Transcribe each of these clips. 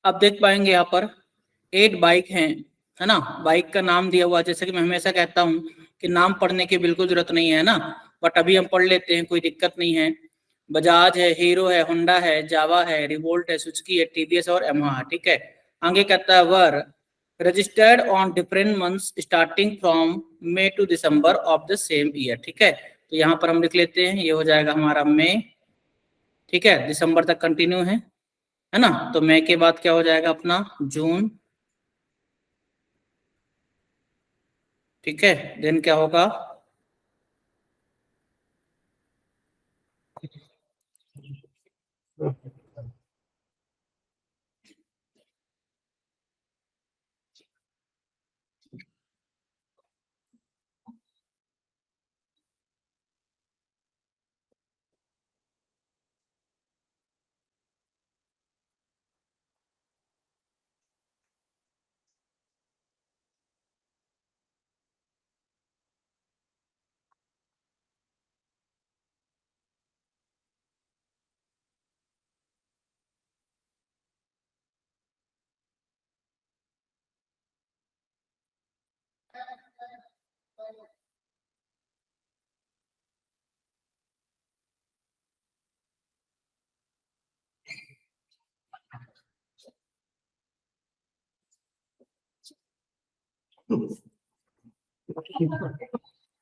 अब देख पाएंगे यहाँ पर 8 बाइक हैं, है ना। बाइक का नाम दिया हुआ, जैसे कि मैं हमेशा कहता हूँ कि नाम पढ़ने की बिल्कुल जरूरत नहीं है ना, बट अभी हम पढ़ लेते हैं, कोई दिक्कत नहीं है। बजाज है, हीरो है, होंडा है, जावा है, रिवोल्ट है, सुजुकी है, टीवीएस और यामाहा, ठीक है। आगे कहता है were registered on different months starting from May to December of the same year, ठीक है। तो यहाँ पर हम लिख लेते हैं, ये हो जाएगा हमारा मई, ठीक है, दिसंबर तक कंटिन्यू है ना। तो मई के बाद क्या हो जाएगा अपना जून, ठीक है। देन क्या होगा,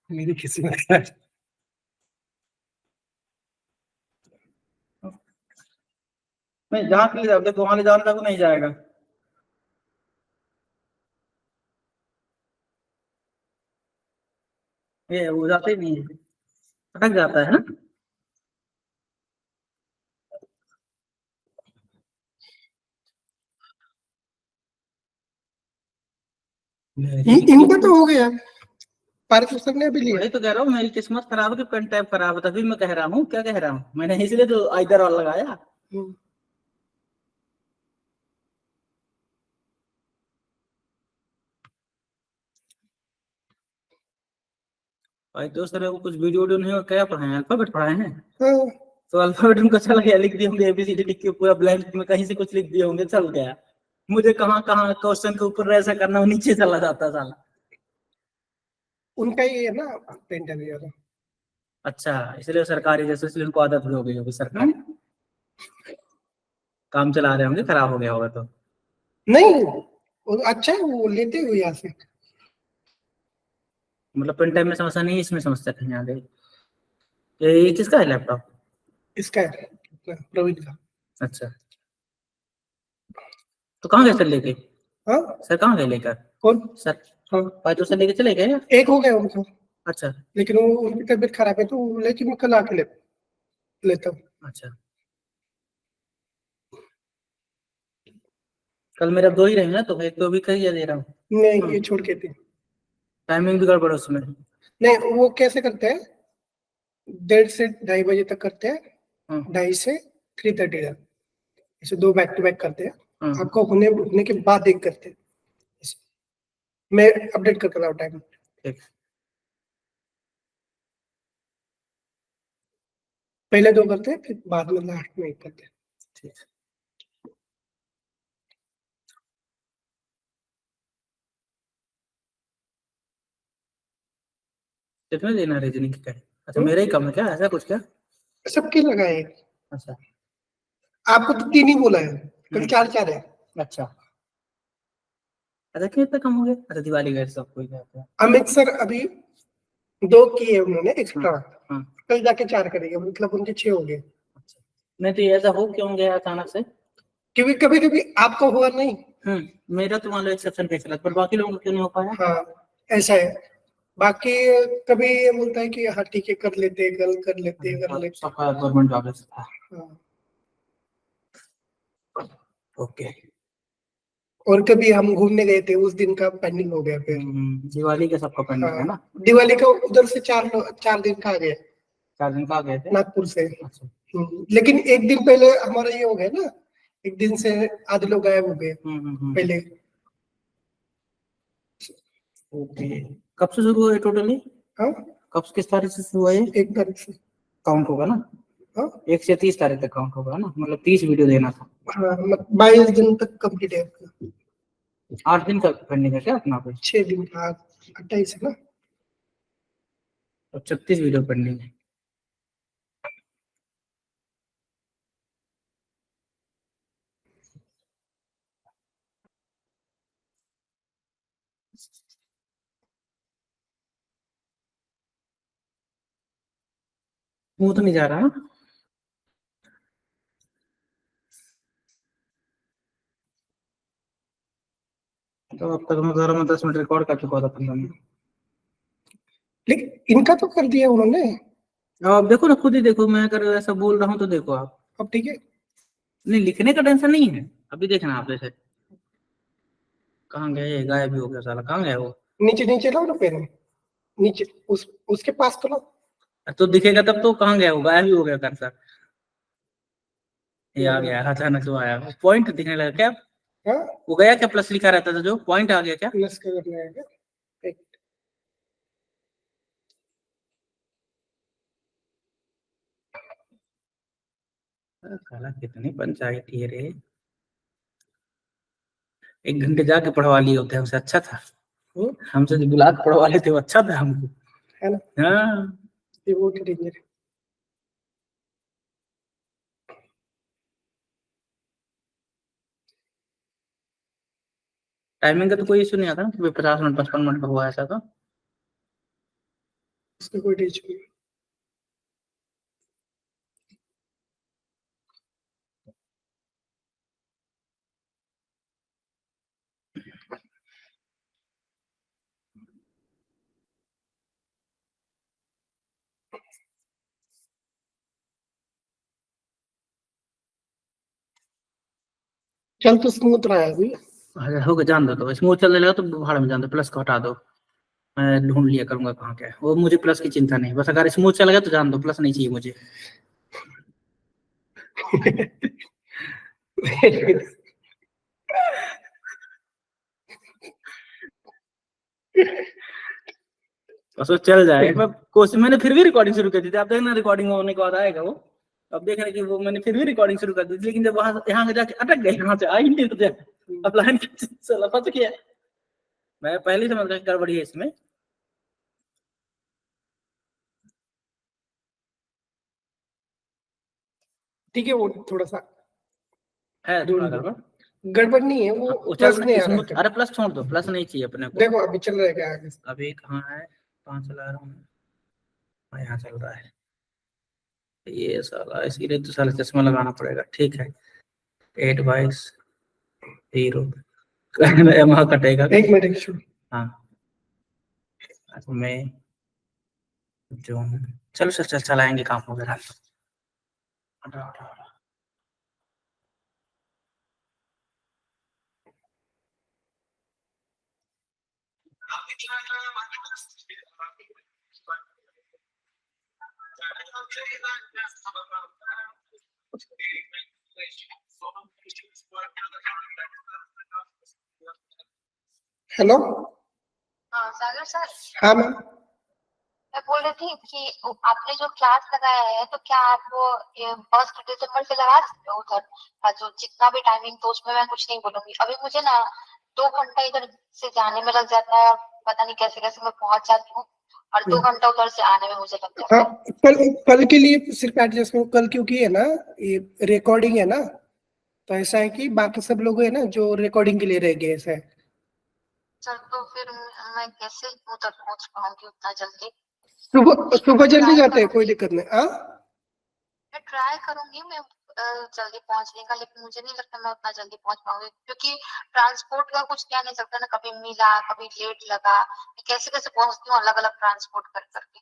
मेरी किस्मत है। मैं जहाँ के लिए जाऊँ तो वहां ले जान तक नहीं जाएगा। ये वो जाता ही नहीं है, अटक जाता है ना। इनका तो हो गया, पार्थ सर ने अभी लिया। वही तो कह रहा हूँ, मेरी किस्मत खराब है कि पेन टैप खराब है, तभी मैं कह रहा हूँ, क्या कह रहा हूँ मैंने, इसलिए तो इधर और लगाया। भाई तो सर को कुछ वीडियो नहीं, क्या पढ़ाए, अल्फाबेट पढ़ाए हैं। तो अल्फाबेट उनको चल गया, लिख दिए होंगे एबीसीडी लिख के पूरा ब्लैंक में, कहीं से कुछ लिख दिए होंगे, चल गया। मुझे कहाँ कहाँ क्वेश्चन के ऊपर ऐसा करना, वो नीचे चला जाता साला। उनका ही है ना पेन टैब वाला। अच्छा, इसलिए सरकारी जैसे, इसलिए उनको आदत हो गई होगी, सरकारी काम चला रहे होंगे, खराब हो गया होगा तो। नहीं अच्छा है, वो लेते हुए यहाँ से। मतलब पेन टाइम में समस्या नहीं, इसमें समस्या कहीं आ गई। ये किसका है लैपटॉप? इसका है प्रवीण का। अच्छा, तो कहाँ गए सर लेके? हाँ सर कहाँ गए लेकर? कौन सर हाँ भाई तो सर लेके चले गए? एक हो गया उनका, अच्छा लेकिन वो उनकी तबीयत खराब है, तो लेकिन मैं कल आके लेता हूँ। अच्छा, कल मेरा 2 ही रहे ना, तो एक तो भी कही दे रहा हूँ। नहीं ये छोड़ के थे। टाइमिंग भी गड़बड़ है उसमें। नहीं वो कैसे करते हैं, 1:30 से 2:30 बजे तक करते हैं, हाँ 2:30 से 3:30 तक, ऐसे 2 बैक टू बैक करते हैं। हाँ आपको होने के बाद एक करते हैं, मैं अपडेट करता हूँ टाइम। ठीक, पहले 2 करते हैं, फिर बाद में लास्ट में एक करते हैं। ठीक। कितने देना रीजनिंग का? अच्छा मेरा ही कम है क्या, ऐसा कुछ क्या? सबके लगाए। अच्छा आपको तो 3 ही बोला है, कल 4 है। अच्छा अच्छा, कितना कम हो गया? अच्छा दिवाली गए सब कोई कहते हैं। अमित सर अभी 2 किए उन्होंने एक्स्ट्रा, हाँ कल जाके 4 करेंगे, मतलब उनके 6 हो गए। अच्छा, नहीं तो ये ऐसा हो क्यों गया अचानक से? क्योंकि कभी कभी आपका हुआ नहीं। मेरा तो मान लो एक्सेप्शन केस लगा, पर बाकी लोगों को क्यों नहीं हो पाया? हाँ ऐसा है, बाकी कभी ये बोलता है कि हाँ ठीक है कर लेते, कल कर लेते, कर लेते। सबका गवर्नमेंट जॉब था। हाँ। ओके। और कभी हम घूमने गए थे, उस दिन का पेंडिंग हो गया फिर। दिवाली का सबका पेंडिंग है ना। दिवाली का उधर से 4 दिन का आ गया, 4 दिन का आ गए थे नागपुर से। अच्छा लेकिन एक दिन पहले हमारा ये हो गया ना, एक दिन से आधे लोग गायब हो गए पहले। ओके, कब से शुरू हुआ है टोटली? हाँ कब किस तारीख से शुरू हुआ है? 1 तारीख से काउंट होगा ना। हाँ 1 से 30 तारीख तक काउंट होगा ना, मतलब 30 वीडियो देना था। हाँ 22 दिन तक कंप्लीट है अपना। 8 दिन का पेंडिंग है क्या अपना पे? 6 दिन का 28 है ना। तो 36 वीडियो पेंडिंग है। वो तो नहीं जा रहा ना? तो अब तक मैं 10 मिनट रिकॉर्ड कर चुका था 15 मिनट। लेकिन इनका तो कर दिया उन्होंने। अब देखो ना, खुद ही देखो, मैं अगर ऐसा बोल रहा हूँ तो देखो आप। अब ठीक है। नहीं, लिखने का टेंशन नहीं है, अभी देखना आप जैसे। कहाँ गया ये, गायब भी हो गया साला, कहाँ गया वो? नीचे नीचे लाओ ना पेन, नीचे उसके पास तो लाओ। तो दिखेगा तब तो, कहाँ गया वो, गायब भी हो गया कर्सर। ये आ गया, अचानक से आया, पॉइंट दिखने लगा क्या? हाँ वो गया क्या, प्लस लिखा रहता था जो, पॉइंट आ गया क्या? प्लस का करना है क्या? एक साला कितनी पंचायती है रे। 1 घंटे जाके पढ़वा लिए होते, हमसे अच्छा था। हमसे जो बुला के पढ़वा लेते वो अच्छा था हमको, है ना। हाँ। ये वो डेंजर है। टाइमिंग का तो कोई इशू नहीं आता, 50 मिनट 55 मिनट का हुआ ऐसा तो। इसका कोई टेंशन नहीं। चल तो स्मूथ रहा है अभी। हो गया, जान दो, तो स्मूथ चलने लगा तो भाड़ में जान दो, प्लस को हटा दो। मैं ढूंढ लिया करूंगा कहाँ क्या है वो, मुझे प्लस की चिंता नहीं, बस अगर स्मूथ चल गया तो जान दो, प्लस नहीं चाहिए मुझे। बस वो चल जाए, मैं कोशिश, मैंने फिर भी रिकॉर्डिंग शुरू कर दी थी, आप देखना रिकॉर्डिंग होने के बाद आएगा वो। अब देख रहे हैं कि वो मैंने फिर भी रिकॉर्डिंग शुरू कर दी थी, लेकिन जब वहां यहाँ से जाके अटक गए, यहाँ से आ ही नहीं तो अब लाइन फंस गया। मैं पहले ही समझ गया गड़बड़ी है इसमें। ठीक है, वो थोड़ा सा है थोड़ा गड़बड़। गड़बड़ नहीं है, वो वो प्लस चल नहीं आ रहा स्मूथ, है। अरे प्लस छोड़ दो, प्लस नहीं चाहिए अपने को। देखो अभी चल रहा है क्या आगे? अभी कहाँ है, कहाँ चला रहा हूँ, यहाँ चल रहा है। ये साला, इसीलिए तो साला चश्मा लगाना पड़ेगा, ठीक है। 8/0 वहाँ कटेगा। 1 मिनट शुरू। हाँ, मैं जो, चलो चल चलाएंगे काम वगैरह। हेलो। हाँ सागर सर, हाँ मैम। मैं बोल रही थी कि आपने जो क्लास लगाया है तो क्या आप वो 1 दिसंबर से लगा सकते हो उधर का जो जितना भी टाइमिंग, तो उसमें मैं कुछ नहीं बोलूंगी। अभी मुझे ना 2 घंटा इधर से जाने में लग जाता है, पता नहीं कैसे कैसे मैं पहुंच जाती हूँ, और 2 घंटा उधर से आने में मुझे लग जाता हाँ है। कल के लिए सिर्फ एडजस्टमेंट, कल क्योंकि है ना ये रिकॉर्डिंग है ना, तो ऐसा है कि बाकी सब लोग है ना जो रिकॉर्डिंग के लिए रह गए, ऐसा है। सर तो फिर मैं कैसे उधर पहुंच पाऊंगी उतना जल्दी? सुबह जल्दी ट्राई जाते हैं, कोई करूंगी, दिक्कत नहीं। हाँ मैं ट्राई करूंगी, मैं जल्दी पहुंचने का, लेकिन मुझे नहीं लगता मैं उतना जल्दी पहुंच पाऊंगी, क्योंकि ट्रांसपोर्ट का कुछ कह नहीं सकता ना, कभी मिला कभी लेट लगा, मैं कैसे कैसे पहुंचती हूँ अलग अलग ट्रांसपोर्ट कर करके,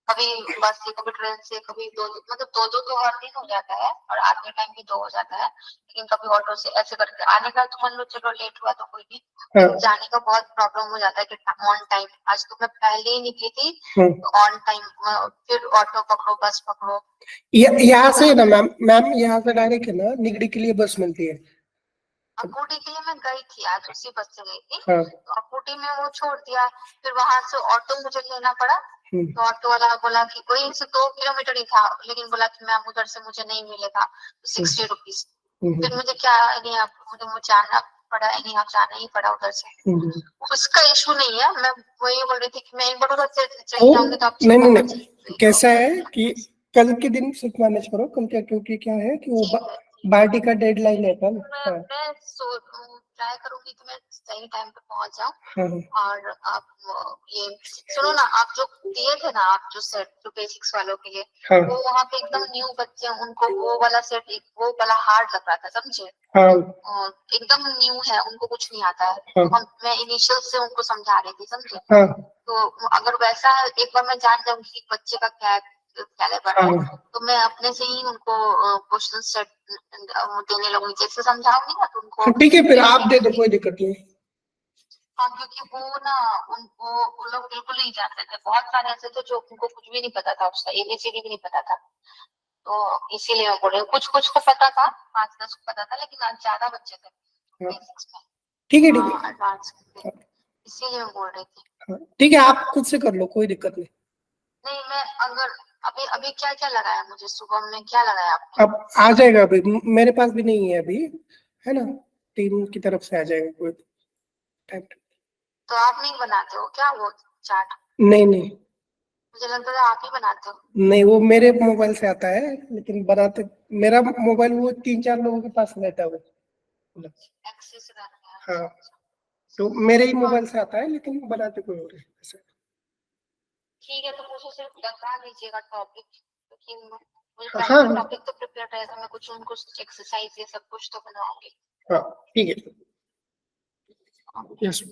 कभी बस से कभी ट्रेन से, कभी दो मतलब दो तो हर दिन हो जाता है, और आने टाइम भी 2 हो जाता है, लेकिन कभी ऑटो से ऐसे करके आने का तो मान लो चलो लेट हुआ तो कोई नहीं, हाँ जाने का बहुत प्रॉब्लम हो जाता है कि ऑन टाइम। आज तो मैं पहले ही निकली थी तो ऑन टाइम, फिर ऑटो पकड़ो बस पकड़ो। यहाँ से है ना मैम, यहाँ से डायरेक्ट है ना निगड़ी के लिए बस मिलती है। अकोटी के लिए मैं गई थी, आज उसी बस से गई थी। हाँ तो अकोटी में वो छोड़ दिया, फिर वहां से ऑटो मुझे लेना पड़ा। हम्म, तो ऑटो वाला बोला कि कोई 102 किलोमीटर ही था, लेकिन बोला कि मैम उधर से मुझे नहीं मिलेगा, तो 60 रुपीज। फिर मुझे क्या नहीं, आप मुझे जाना पड़ा, नहीं आप जाना ही पड़ा उधर से। उसका इशू नहीं है, मैं वही बोल रही थी कि मैं एक बार उधर से चली ओ, जाऊंगी तो आप नहीं नहीं चिपको नहीं, मत। कैसा है कि कल के दिन सिर्फ मैनेज करो कल क्या, क्योंकि क्या है कि वो ठीक है, बाल्टी का डेडलाइन है कल। हाँ मैं ट्राई करूंगी कि मैं सही टाइम पे पहुंच जाऊं। हाँ हाँ और आप ये सुनो ना, आप जो दिए थे ना, आप जो सेट जो बेसिक्स वालों के लिए, हाँ वो वहाँ पे एकदम न्यू बच्चे हैं, उनको वो वाला सेट वो वाला हार्ड लग रहा था, समझे। हाँ और एकदम न्यू है, उनको कुछ नहीं आता है। हाँ तो मैं इनिशियल से उनको समझा रही थी, समझे। हाँ तो अगर वैसा है, एक बार मैं जान जाऊंगी कि बच्चे का क्या कैलिबर है, हाँ तो मैं अपने से ही उनको क्वेश्चन सेट देने लगूंगी, जैसे समझाऊंगी ना तो उनको। ठीक है, फिर आप दे दो, कोई दिक्कत नहीं। हाँ, क्योंकि वो ना उनको वो लोग बिल्कुल नहीं जानते थे, बहुत सारे ऐसे थे जो उनको कुछ भी नहीं पता था, उसका एबीसीडी भी नहीं पता था। तो इसीलिए मैं बोल रही हूँ, कुछ कुछ को पता था, 5-10 को पता था, लेकिन आज ज्यादा बच्चे थे हाँ, बेसिक्स में, ठीक है ठीक है। एडवांस में, इसीलिए मैं बोल रही थी। हाँ, ठीक है, आप खुद से कर लो, कोई दिक्कत नहीं। नहीं, मैं अगर अभी अभी क्या क्या लगाया, मुझे सुबह में क्या लगाया आपने? अब आ जाएगा, अभी मेरे पास भी नहीं है अभी, है ना, टीम की तरफ से आ जाएगा कोई टाइम। तो आप नहीं बनाते हो क्या वो चाट? नहीं नहीं मुझे लगता था आप ही बनाते हो। नहीं, वो मेरे मोबाइल से आता है, लेकिन बनाते मेरा मोबाइल वो 3-4 लोगों के पास रहता है वो। एक्सेस रहता है, हाँ, अच्छा अच्छा। तो मेरे ही हाँ, मोबाइल से आता है, लेकिन बनाते कोई और है ऐसा। ठीक है, तो मुझे सिर्फ बता दीजिएगा टॉपिक, क्योंकि मुझे हाँ पहले हाँ से टॉपिक तो प्रिपेयर रहेगा, मैं कुछ उनको एक्सरसाइज ये सब कुछ तो बनाऊंगी। हाँ, ठीक है, यस।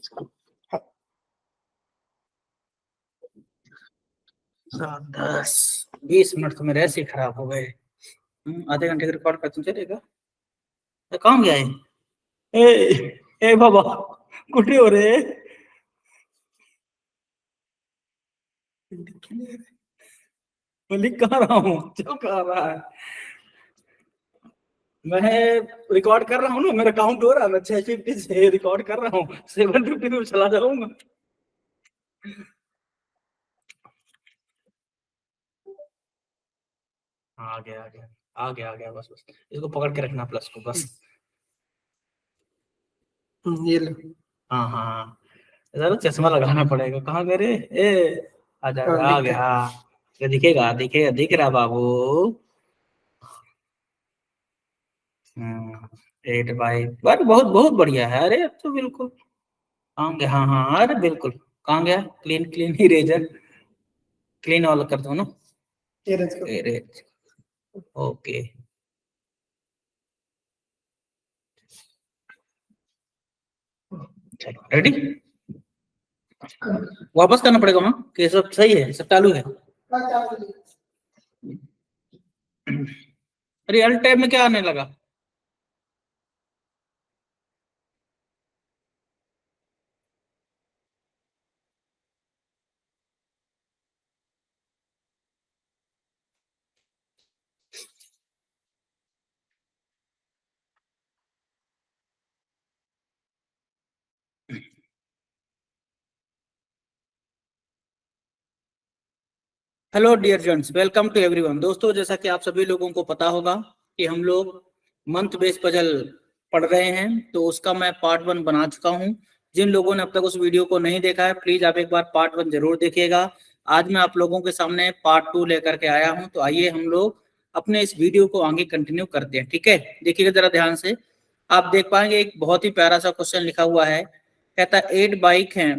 हाँ 10-20 मिनट तो मेरे ऐसे ही खराब हो गए। आधे घंटे का रिकॉर्ड करते चलेगा। कहाँ गया है? ए बाबा, कुछ हो रहे। मैं लिख कहाँ रहा हूँ, चल कहाँ रहा है। मैं रिकॉर्ड कर रहा हूँ ना, मेरा काउंट हो रहा है, मैं 650 से रिकॉर्ड कर रहा हूँ, 750 में चला जाऊंगा। आ गया आ गया आ गया आ गया, बस बस इसको पकड़ के रखना, प्लस को बस। ये लो। हाँ हाँ हाँ, जरा चश्मा लगाना पड़ेगा। कहाँ गए रे? आजा हाँ आ दिखता है। गया। ये दिखेगा, दिखेगा, दिख रहा बाबू। 8 बाई, अरे बहुत बहुत बढ़िया है। अरे अब तो बिल्कुल कहाँ गया? हाँ हाँ, अरे बिल्कुल कहाँ गया? क्लीन क्लीन इरेजर, क्लीन वाला कर दो ना। ये रखो। Erase, okay. चलो रेडी, वापस करना पड़ेगा वहाँ कि सब सही है, सब चालू है। रियल टाइम में क्या आने लगा? Hello dear friends, welcome to everyone. दोस्तों, जैसा कि आप सभी लोगों को पता होगा कि हम लोग मंथ बेस्ड पजल पढ़ रहे हैं, तो उसका मैं पार्ट 1 बना चुका हूं। जिन लोगों ने अब तक उस वीडियो को नहीं देखा है, प्लीज आप एक बार पार्ट 1 जरूर देखिएगा। आज मैं आप लोगों के सामने पार्ट 2 लेकर के आया हूं, तो आइए हम लोग अपने इस वीडियो को आगे कंटिन्यू करते हैं। ठीक है, देखिएगा जरा ध्यान से। आप देख पाएंगे एक बहुत ही प्यारा सा क्वेश्चन लिखा हुआ है। कहता है 8 बाइक है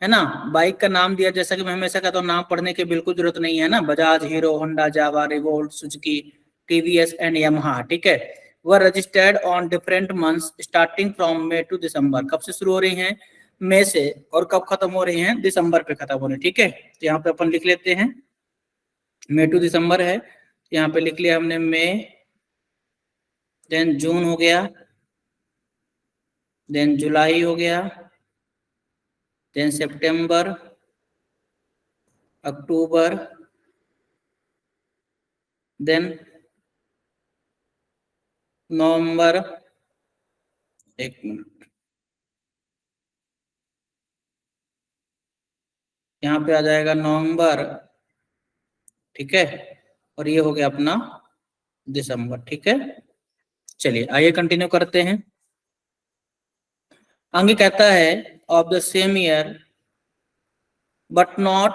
ना। बाइक का नाम दिया, जैसा कि मैं हमेशा कहता हूँ, नाम पढ़ने की बिल्कुल जरूरत नहीं है ना। Bajaj, Hero, Honda, Jawa, Revolt, Suzuki, TVS and Yamaha. ठीक है, वह registered on different months starting from May to December. कब से शुरू हो रही हैं? मई से। और कब खत्म हो रही हैं? दिसंबर पे खत्म हो रही है। ठीक है, तो यहाँ पे अपन लिख लेते हैं मई टू दिसंबर है, यहाँ पे लिख लिया हमने मई, देन जून हो गया, देन जुलाई हो गया, देन सितंबर, अक्टूबर, देन नवंबर, एक मिनट, यहाँ पे आ जाएगा नवंबर, ठीक है, और ये हो गया अपना दिसंबर, ठीक है। चलिए आइए कंटिन्यू करते हैं। आगे कहता है of the same year but not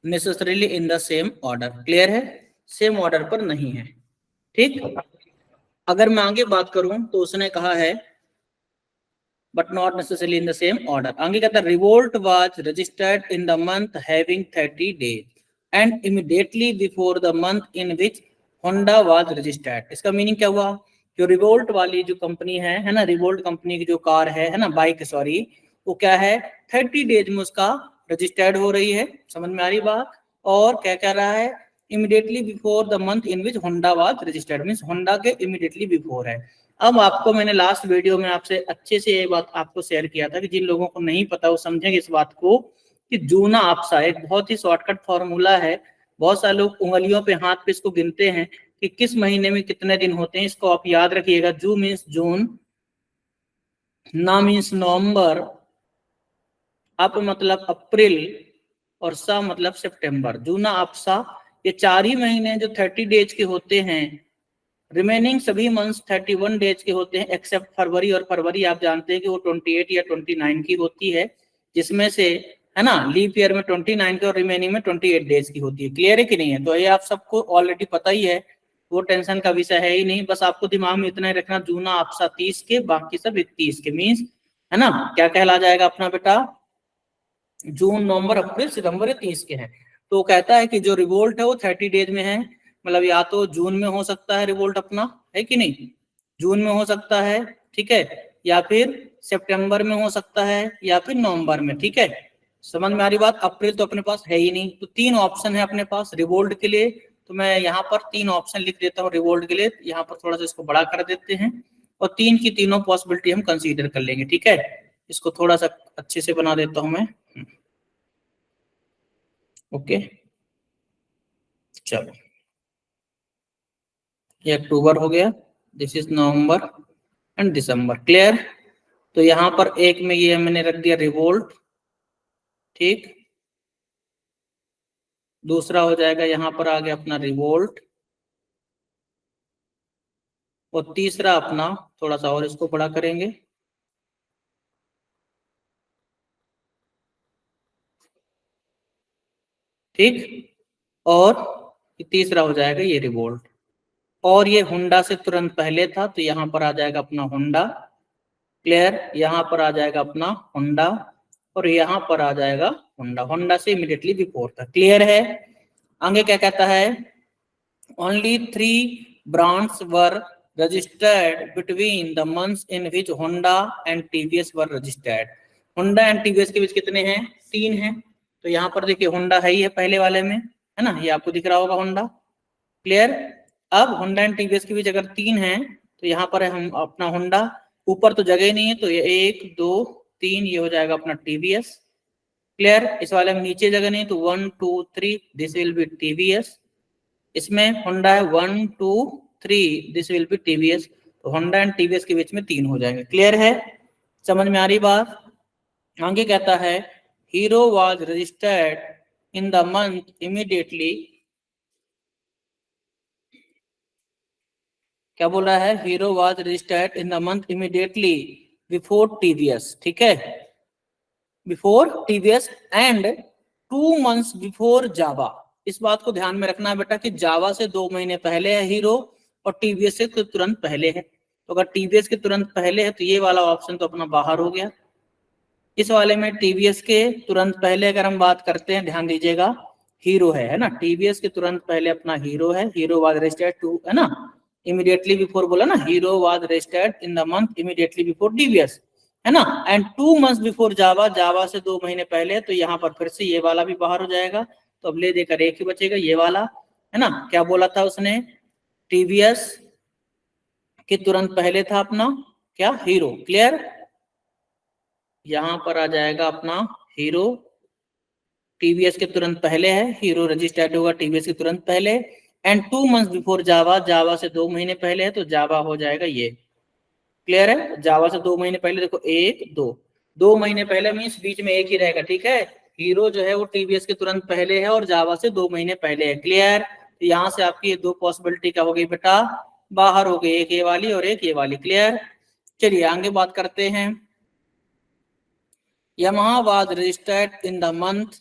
necessarily in the same order. Clear है, सेम ऑर्डर पर नहीं है, ठीक। अगर मैं आगे बात करूं तो उसने कहा है but not necessarily in the same order. आगे कहता है revolt was registered in the month having 30 days and immediately before the month in which Honda was registered. इसका मीनिंग क्या हुआ, जो रिवोल्ट वाली जो कंपनी है ना, रिवोल्ट कंपनी की जो कार है ना, बाइक सॉरी, वो क्या है 30 डेज में उसका रजिस्टर्ड हो रही है। समझ में आ रही बात। और क्या कह रहा है, immediately before the month in which Honda was registered, means Honda के इमीडिएटली बिफोर है। अब आपको मैंने लास्ट वीडियो में आपसे अच्छे से ये बात आपको शेयर किया था कि जिन लोगों को नहीं पता वो समझेंगे इस बात को कि जूना आपसा एक बहुत ही शॉर्टकट फॉर्मूला है। बहुत सारे लोग उंगलियों पे हाथ पे इसको गिनते हैं कि किस महीने में कितने दिन होते हैं। इसको आप याद रखिएगा, जू मीन्स जून, ना मीन्स नवंबर, अप मतलब अप्रैल और सा मतलब सितंबर। जूना आपसा ये 4 ही महीने जो 30 डेज के होते हैं। रिमेनिंग सभी मंथ्स 31 डेज के होते हैं एक्सेप्ट फरवरी, और फरवरी आप जानते हैं कि वो 28 या 29 की होती है, जिसमें से है ना लीप ईयर में 29 की और रिमेनिंग में 28 डेज की होती है। क्लियर है कि नहीं है। तो ये आप सबको ऑलरेडी पता ही है, वो टेंशन का विषय है ही नहीं। बस आपको दिमाग में इतना ही रखना, जूना आपसा 30 के, बाकी सब 31 के, मीन्स है ना क्या कहला जाएगा अपना बेटा, जून नवंबर अप्रैल सितंबर 30 के हैं। तो कहता है कि जो रिवोल्ट है वो 30 डेज में है, मतलब या तो जून में हो सकता है रिवोल्ट अपना, है कि नहीं, जून में हो सकता है, ठीक है, या फिर सितंबर में हो सकता है, या फिर नवंबर में, ठीक है। समझ में आ रही बात। अप्रैल तो अपने पास है ही नहीं, तो 3 ऑप्शन है अपने पास रिवोल्ट के लिए। तो मैं यहाँ पर 3 ऑप्शन लिख देता हूँ रिवोल्ट के लिए। यहाँ पर थोड़ा सा इसको बड़ा कर देते हैं और 3 की तीनों पॉसिबिलिटी हम कंसीडर कर लेंगे, ठीक है। इसको थोड़ा सा अच्छे से बना देता हूं मैं। ओके, चलो ये अक्टूबर हो गया, this is November and December. Clear. तो यहाँ पर एक में ये मैंने रख दिया रिवोल्ट, ठीक। दूसरा हो जाएगा यहाँ पर आ गया अपना रिवोल्ट, और तीसरा अपना थोड़ा सा और इसको बड़ा करेंगे, ठीक। और तीसरा हो जाएगा ये रिवोल्ट। और ये होंडा से तुरंत पहले था, तो यहाँ पर आ जाएगा अपना होंडा। क्लियर। यहाँ पर आ जाएगा अपना होंडा और यहाँ पर आ जाएगा होंडा। होंडा से इमीडिएटली बिफोर था। क्लियर है। आगे क्या कहता है, only 3 brands were registered between the months in which Honda and TVS were registered. Honda and TVS के बीच कितने हैं, 3 हैं। तो यहाँ पर देखिए होंडा है ही है पहले वाले में, है ना, ये आपको दिख रहा होगा होंडा। क्लियर। अब होंडा एंड टीवीएस के बीच अगर 3 हैं तो यहाँ पर है हम अपना होंडा, ऊपर तो जगह नहीं है तो ये 1 2 3 ये हो जाएगा अपना टीवीएस। क्लियर। इस वाले में नीचे जगह नहीं तो 1 2 3 दिस विल बी टीवीएस। इसमें होंडा है 1 2 3 दिस विल बी टीवीएस। तो होंडा एंड टीवीएस के बीच में 3 हो जाएंगे। क्लियर है, समझ में आ रही बात। आगे कहता है Hero was registered in the month immediately, क्या बोल रहा है, Hero was registered in the month immediately before TVS, ठीक है, before TVS and 2 months before Jawa. इस बात को ध्यान में रखना है बेटा कि जावा से 2 महीने पहले है हीरो और टीवीएस से तुरंत पहले है। तो अगर टीवीएस के तुरंत पहले है तो ये वाला ऑप्शन तो अपना बाहर हो गया। इस वाले में टीवीएस के तुरंत पहले अगर हम बात करते हैं, ध्यान दीजिएगा, हीरो है ना, टीवीएस के तुरंत पहले अपना हीरो है, हीरो वाज रजिस्टर्ड टू, है ना, इमीडिएटली बिफोर बोला ना, hero was registered in the month immediately before TVS, है ना, एंड 2 months बिफोर जावा, जावा से 2 महीने पहले। तो यहाँ पर फिर से ये वाला भी बाहर हो जाएगा, तो अब ले देकर एक ही बचेगा ये वाला, है ना। क्या बोला था उसने, टीवीएस के तुरंत पहले था अपना क्या, हीरो। क्लियर। यहाँ पर आ जाएगा अपना हीरो, टीवीएस के तुरंत पहले है, हीरो रजिस्टर्ड होगा टीवीएस के तुरंत पहले, एंड 2 months बिफोर जावा, जावा से 2 महीने पहले है, तो जावा हो जाएगा ये। क्लियर है? जावा से 2 महीने पहले देखो 1 2 महीने पहले मीन्स बीच में एक ही रहेगा, ठीक है। हीरो जो है वो टीवीएस के तुरंत पहले है और जावा से 2 महीने पहले है। क्लियर? तो यहाँ से आपकी ये 2 पॉसिबिलिटी क्या हो गई बेटा, बाहर हो गई, एक ये वाली और एक ये वाली। क्लियर? चलिए आगे बात करते हैं। Yamaha was registered in the month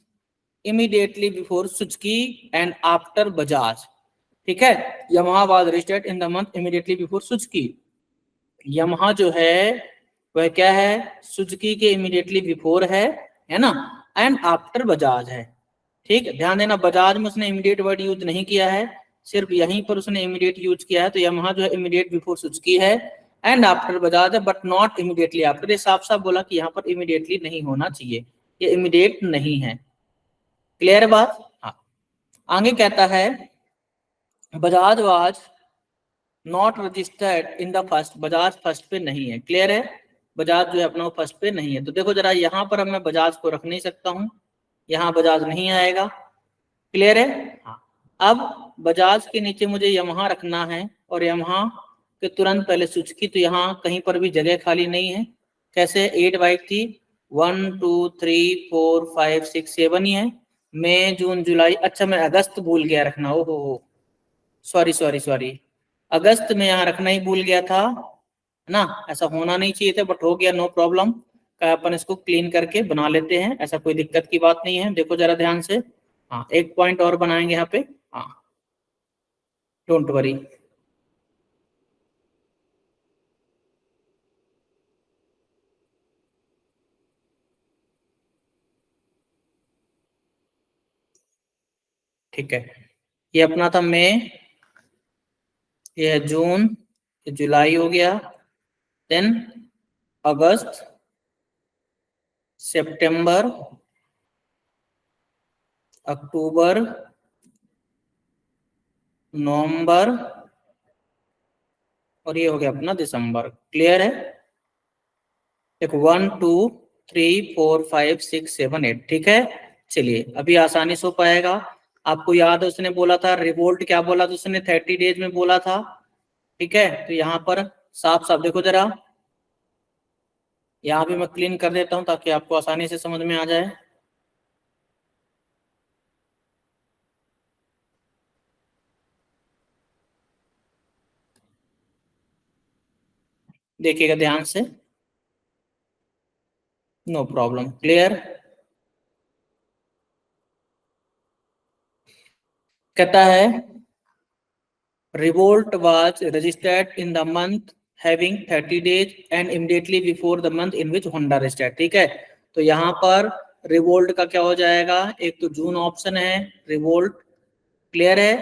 immediately before Suzuki and after Bajaj। ठीक है, Yamaha was registered in the month immediately before Suzuki। Yamaha जो है वह क्या है, सुजुकी के इमीडिएटली बिफोर है ना, एंड आफ्टर बजाज है। ठीक है, ध्यान देना, बजाज में उसने इमीडिएट वर्ड यूज नहीं किया है, सिर्फ यहीं पर उसने इमीडिएट यूज किया है। तो Yamaha जो है इमीडिएट बिफोर सुजुकी है एंड आफ्टर बजाज है, बट नॉट इमीडिएटली आफ्टर। ये साफ साफ बोला कि यहाँ पर इमीडिएटली नहीं होना चाहिए, ये इमीडिएट नहीं है। क्लियर बात? हाँ। आगे कहता है Bajaj was not registered in the first, Bajaj first पे नहीं है। क्लियर है? बजाज जो है अपना फर्स्ट पे नहीं है। तो देखो जरा, यहाँ पर अब मैं बजाज को रख नहीं सकता हूँ, यहाँ बजाज नहीं आएगा। क्लियर है? हाँ। अब बजाज के नीचे मुझे यमहा रखना है और यमहा के तुरंत पहले सुजुकी, तो यहाँ कहीं पर भी जगह खाली नहीं है। कैसे? 8 बाइक थी, 1 2 3 4 5 6 7 ही है। मई जून जुलाई, अच्छा मैं अगस्त भूल गया रखना, ओहो सॉरी, अगस्त में यहाँ रखना ही भूल गया था ना, ऐसा होना नहीं चाहिए था, बट हो गया, नो प्रॉब्लम। अपन इसको क्लीन करके बना लेते हैं, ऐसा कोई दिक्कत की बात नहीं है। देखो जरा ध्यान से, हाँ एक पॉइंट और बनाएंगे यहाँ पे, हाँ डोंट वरी। ठीक है, ये अपना था मई, ये है जून, ये जुलाई हो गया, देन अगस्त, सितंबर, अक्टूबर, नवंबर और ये हो गया अपना दिसंबर। क्लियर है? देखो 1 2 3 4 5 6 7 8। ठीक है, चलिए अभी आसानी से हो पाएगा। आपको याद है उसने बोला था रिवोल्ट, क्या बोला था उसने, 30 डेज में बोला था। ठीक है, तो यहाँ पर साफ साफ देखो जरा, यहाँ भी मैं क्लीन कर देता हूँ ताकि आपको आसानी से समझ में आ जाए। देखिएगा ध्यान से, नो प्रॉब्लम। क्लियर? कहता है revolt was registered in the month having 30 days and immediately before the month in which Honda registered. ठीक है, तो यहाँ पर रिवोल्ट का क्या हो जाएगा, एक तो जून ऑप्शन है रिवोल्ट। क्लियर है?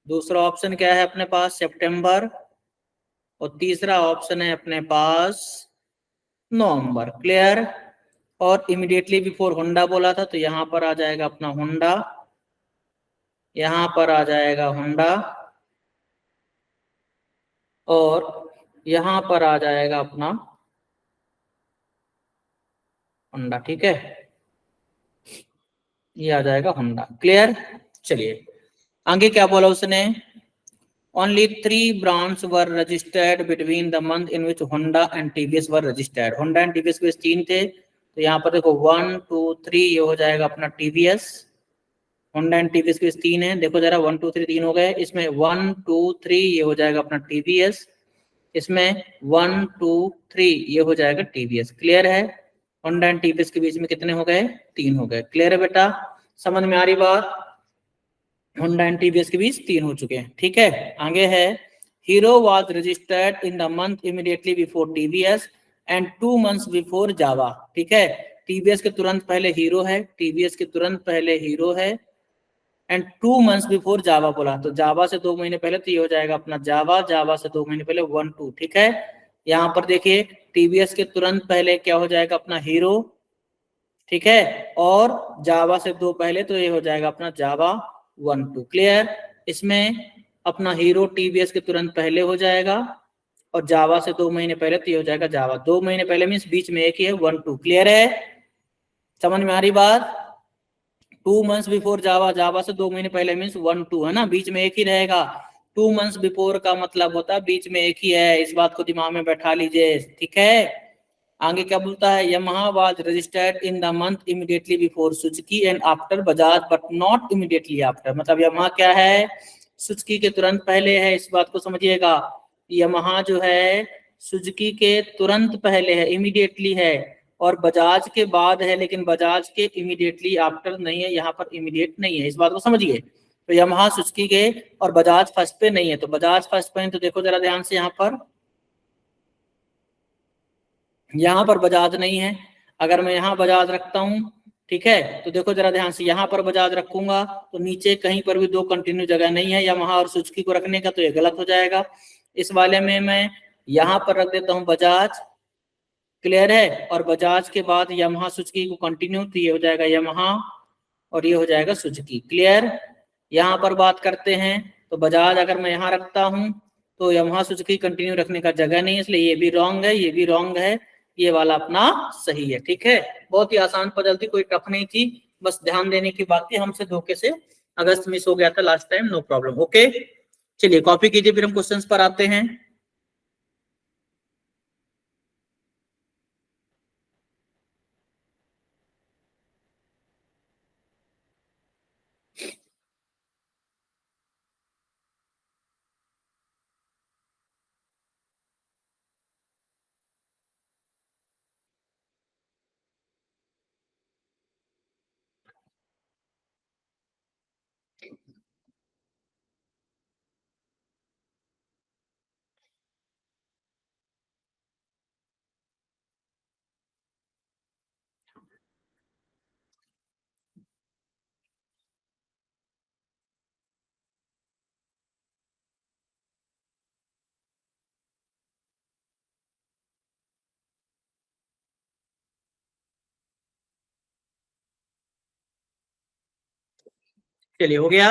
दूसरा ऑप्शन क्या है अपने पास, सितंबर, और तीसरा ऑप्शन है अपने पास नवंबर। क्लियर? और इमीडिएटली बिफोर होंडा बोला था, तो यहाँ पर आ जाएगा अपना होंडा, यहाँ पर आ जाएगा होंडा, और यहाँ पर आ जाएगा अपना होंडा। ठीक है, ये आ जाएगा होंडा। क्लियर? चलिए आगे क्या बोला उसने, Only 3 brands were registered between the month in which Honda and TVS were registered। Honda and TVS के 3 थे, तो यहाँ पर देखो 1 2 3 ये हो जाएगा अपना TVS। Honda and TVS के 3 है, देखो जरा 1 2 3 3 हो गए, इसमें 1 2 3 ये हो जाएगा अपना TVS, इसमें 1 2 3 ये हो जाएगा TVS। क्लियर है? Honda and TVS के बीच में कितने हो गए, 3 हो गए। क्लियर है बेटा? समझ में आ रही बात? होंडा एंड टीवीएस के बीच 3 हो चुके हैं। ठीक है, आगे है Hero was registered in the month immediately before TVS and 2 months before Jawa. ठीक है, टीवीएस के तुरंत पहले हीरो है, टीवीएस के तुरंत पहले हीरो है, एंड 2 months बिफोर जावा बोला, तो जावा से 2 महीने पहले, तो ये हो जाएगा अपना जावा, जावा से 2 महीने पहले 1 2। ठीक है, यहाँ पर देखिए टीवीएस के तुरंत पहले क्या हो जाएगा अपना हीरो। ठीक है, और जावा से 2 पहले, तो ये हो जाएगा अपना जावा 1 2। क्लियर? इसमें अपना हीरो टीवीएस के तुरंत पहले हो जाएगा और जावा से 2 महीने पहले, तो ये हो जाएगा जावा 2 महीने पहले मीन्स बीच में एक ही है 1 2। क्लियर है? समझ में आ रही बात? 2 months बिफोर जावा, जावा से 2 महीने पहले मीन्स 1 2 है ना, बीच में एक ही रहेगा। 2 months बिफोर का मतलब होता है बीच में एक ही है, इस बात को दिमाग में बैठा लीजिए, ठीक है। आगे क्या बोलता है, Yamaha was registered in the month immediately before Suzuki and after Bajaj but not immediately after, मतलब यामाहा क्या है, सुजुकी के तुरंत पहले है, इस बात को समझिएगा। यामाहा जो है सुजुकी के तुरंत पहले है, इमीडिएटली है, और बजाज के बाद है, लेकिन बजाज के इमीडिएटली आफ्टर नहीं है, यहाँ पर इमीडिएट नहीं है, इस बात को समझिए। तो यामाहा सुजुकी के और बजाज फर्स्ट पे नहीं है, तो बजाज फर्स्ट पे है, तो देखो जरा ध्यान से, यहाँ पर बजाज नहीं है। अगर मैं यहाँ बजाज रखता हूँ, ठीक है, तो देखो जरा ध्यान से, यहाँ पर बजाज रखूंगा तो नीचे कहीं पर भी दो कंटिन्यू जगह नहीं है यामाहा और सुजुकी को रखने का, तो ये गलत हो जाएगा। इस वाले में मैं यहाँ पर रख देता हूँ बजाज, क्लियर है, और बजाज के बाद यामाहा सुजुकी को कंटिन्यू, तो ये हो जाएगा यामाहा और ये हो जाएगा सुजुकी, क्लियर। यहाँ पर बात करते हैं तो बजाज अगर मैं यहाँ रखता हूँ तो यामाहा सुजुकी कंटिन्यू रखने का जगह नहीं है, इसलिए ये भी रॉन्ग है, ये भी रॉन्ग है, ये वाला अपना सही है, ठीक है। बहुत ही आसान पजल थी, कोई टफ नहीं थी, बस ध्यान देने की बात थी, हमसे धोखे से अगस्त मिस हो गया था last time, no problem, okay. चलिए कॉपी कीजिए, फिर हम क्वेश्चंस पर आते हैं। चलिए हो गया,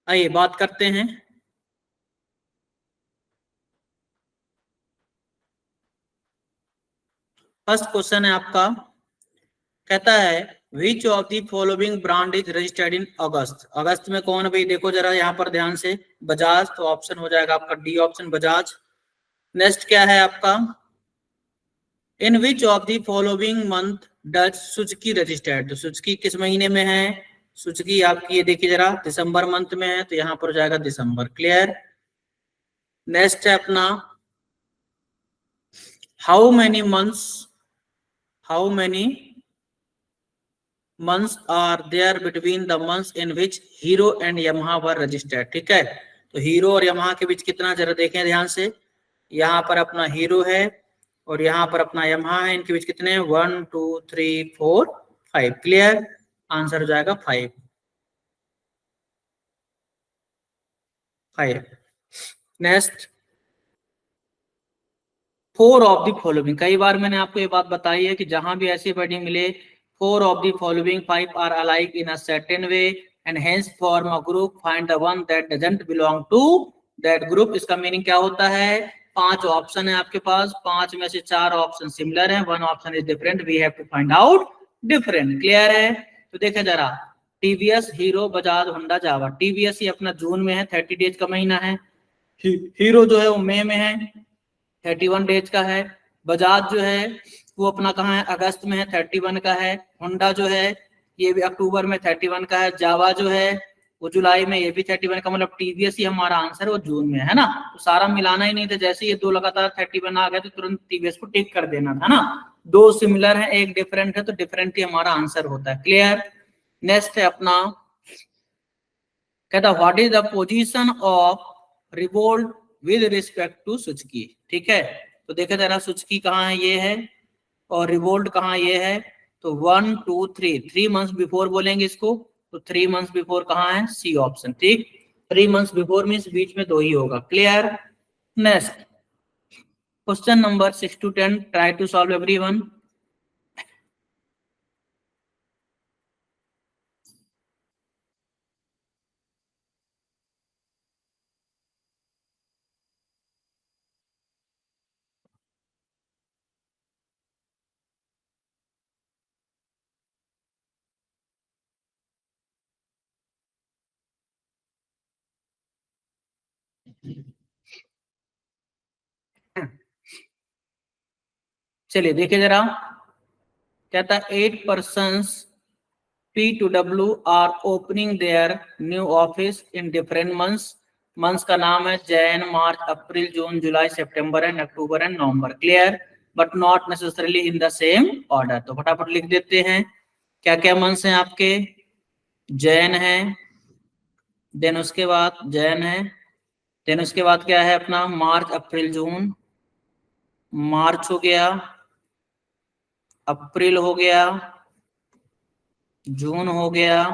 आइए बात करते हैं। फर्स्ट क्वेश्चन है आपका, कहता है which of the following brand is registered in August. अगस्त में कौन भाई, देखो जरा यहाँ पर ध्यान से, बजाज, तो ऑप्शन हो जाएगा आपका डी ऑप्शन बजाज। नेक्स्ट क्या है आपका, in which of the following month does Suzuki registered, तो सुजुकी किस महीने में है, सुजुकी आपकी ये देखिए जरा दिसंबर मंथ में है, तो यहाँ पर हो जाएगा दिसंबर, क्लियर। नेक्स्ट है अपना, how many months, how many months are there between the months in which hero and Yamaha were registered, ठीक है। तो हीरो और Yamaha के बीच कितना, जरा देखें ध्यान से, यहाँ पर अपना हीरो है और यहाँ पर अपना Yamaha है, इनके बीच कितने, 1 2 3 4 5, क्लियर। आंसर हो जाएगा 5, 5। नेक्स्ट, 4 ऑफ द फॉलोइंग, कई बार मैंने आपको ये बात बताई है कि जहां भी ऐसी वर्डिंग मिले, 4 of the following 5 are alike in a certain way and hence form a group, find the one that doesn't belong to that group. इसका मीनिंग क्या होता है, 5 ऑप्शन है आपके पास, 5 में से 4 ऑप्शन सिमिलर है, 1 option is different, we have to find out different, clear है। तो देखें जरा, टीवीएस, हीरो, बजाज, होंडा, जावा। टीवीएस ये अपना जून में है, 30 डेज का महीना है। हीरो जो है वो मई में है, 31 डेज का है। बजाज जो है वो अपना कहाँ है, अगस्त में है, 31 का है। होंडा जो है ये भी अक्टूबर में 31 का है। जावा जो है वो जुलाई में, ये भी 31 का, मतलब टीवीएस ही हमारा आंसर वो जून में है ना। तो सारा मिलाना ही नहीं था, जैसे ये दो लगातार 31 आ गए तो तुरंत टीवीएस को टिक कर देना था ना। दो सिमिलर है, एक डिफरेंट है, तो डिफरेंट ही हमारा आंसर होता है, क्लियर। नेक्स्ट है अपना, कहता what is the position of Revolt with respect to Suzuki, ठीक है। तो देखा जरा, सुजुकी कहाँ है, ये है, और रिवोल्ट कहाँ, ये है। तो 1 2 3, 3 मंथ्स बिफोर बोलेंगे इसको, तो 3 मंथ्स बिफोर कहाँ है, सी ऑप्शन, ठीक। 3 मंथ्स बिफोर मीन्स बीच में दो ही होगा, clear. Next, question number 6 to 10, try to solve everyone. चलिए देखिए जरा, कहता 8 persons P to W are opening their new office in different months. Months का नाम है Jan, March, April, June, July, September and October and November. Clear, but not necessarily in the same order. तो फटाफट लिख देते हैं क्या क्या मंथ्स हैं आपके। जैन है, देन उसके बाद जैन है, देन उसके बाद क्या है अपना मार्च, अप्रैल, जून। मार्च हो गया, अप्रैल हो गया, जून हो गया,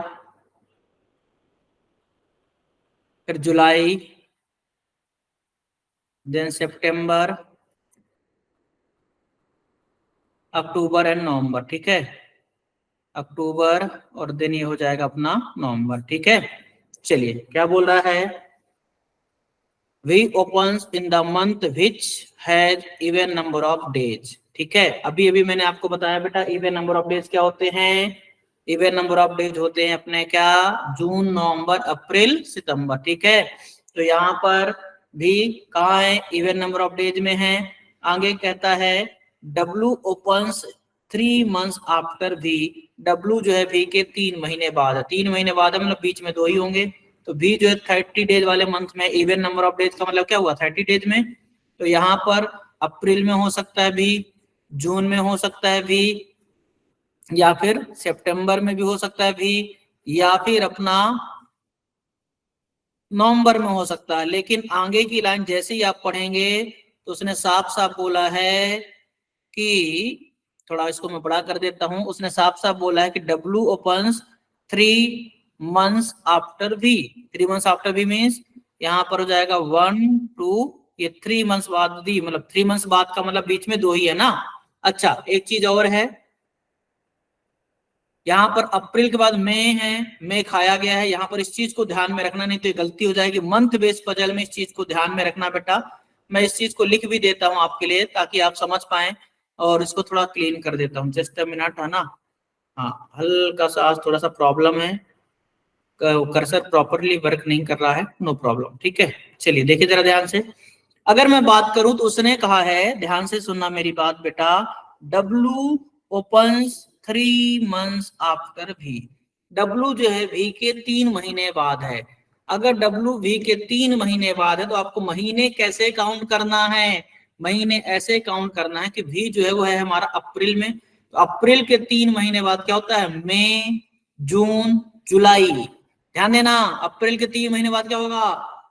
फिर जुलाई, देन सितंबर, अक्टूबर एंड नवंबर। ठीक है, अक्टूबर और देन ये हो जाएगा अपना नवंबर। ठीक है, चलिए क्या बोल रहा है, V opens in the month which has even number of days. ठीक है, अभी अभी मैंने आपको बताया बेटा इवन नंबर ऑफ डेज क्या होते हैं। इवन नंबर ऑफ डेज होते हैं अपने क्या, जून, नवंबर, अप्रैल, सितंबर। ठीक है, तो यहाँ पर भी कहाँ है, इवन नंबर ऑफ डेज में है। आगे कहता है W opens 3 months after V। W जो है V के 3 महीने बाद है, 3 महीने बाद है मतलब बीच में 2 ही होंगे। तो V जो है 30 डेज वाले मंथ में, इवन नंबर ऑफ डेज का मतलब क्या हुआ 30 डेज में। तो यहाँ पर अप्रैल में हो सकता है V, जून में हो सकता है V, या फिर सितंबर में भी हो सकता है V, या फिर अपना नवंबर में हो सकता है। लेकिन आगे की लाइन जैसे ही आप पढ़ेंगे तो उसने साफ साफ बोला है कि, थोड़ा इसको मैं बड़ा कर देता हूं, उसने साफ साफ बोला है कि W opens 3 months after V। 3 months after V means यहाँ पर हो जाएगा 1 2, ये 3 months बाद V, मतलब 3 months बाद का मतलब बीच में 2 ही है ना। अच्छा, एक चीज और है, यहाँ पर अप्रैल के बाद मई है, मई खाया गया है। यहाँ पर इस चीज को ध्यान में रखना, नहीं तो गलती हो जाएगी। मंथ बेस्ड पजल में इस चीज को ध्यान में रखना बेटा। मैं इस चीज को लिख भी देता हूँ आपके लिए ताकि आप समझ पाए, और इसको थोड़ा क्लीन कर देता हूँ। जस्ट अ मिनट, है ना। हाँ, हल्का सा आज थोड़ा सा प्रॉब्लम है, कर्सर प्रॉपरली वर्क नहीं कर रहा है, नो प्रॉब्लम। ठीक है, चलिए देखिए जरा ध्यान से। अगर मैं बात करूं तो उसने कहा है, ध्यान से सुनना मेरी बात बेटा, W opens 3 months after V। W जो है V के 3 महीने बाद है। अगर W V के 3 महीने बाद है तो आपको महीने कैसे काउंट करना है, महीने ऐसे काउंट करना है कि V जो है वो है हमारा अप्रैल में। तो अप्रैल के 3 महीने बाद क्या होता है, मई, जून, जुलाई। ध्यान देना, अप्रैल के 3 महीने बाद क्या होगा,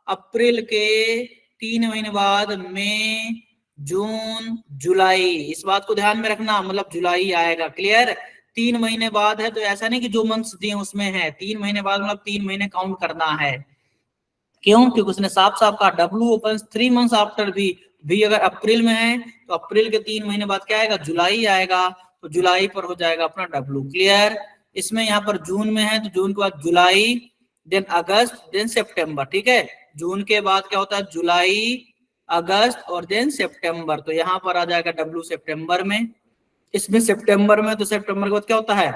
अप्रैल के 3 महीने बाद मई, जून, जुलाई। इस बात को ध्यान में रखना, मतलब जुलाई आएगा। क्लियर, 3 महीने बाद है तो ऐसा नहीं कि जो मंथ्स दिए उसमें है, 3 महीने बाद मतलब 3 महीने काउंट करना है। क्यों, क्योंकि उसने साफ साफ कहा W opens 3 months after V अगर अप्रैल में है तो अप्रैल के 3 महीने बाद क्या आएगा, जुलाई आएगा। तो जुलाई पर हो जाएगा अपना W। क्लियर, इसमें यहाँ पर जून में है तो जून के बाद जुलाई, देन अगस्त, देन सितंबर। ठीक है, जून के बाद क्या होता है, जुलाई, अगस्त और देन सितंबर। तो यहाँ पर आ जाएगा W सितंबर में। इसमें सितंबर में, तो सितंबर के बाद क्या होता है,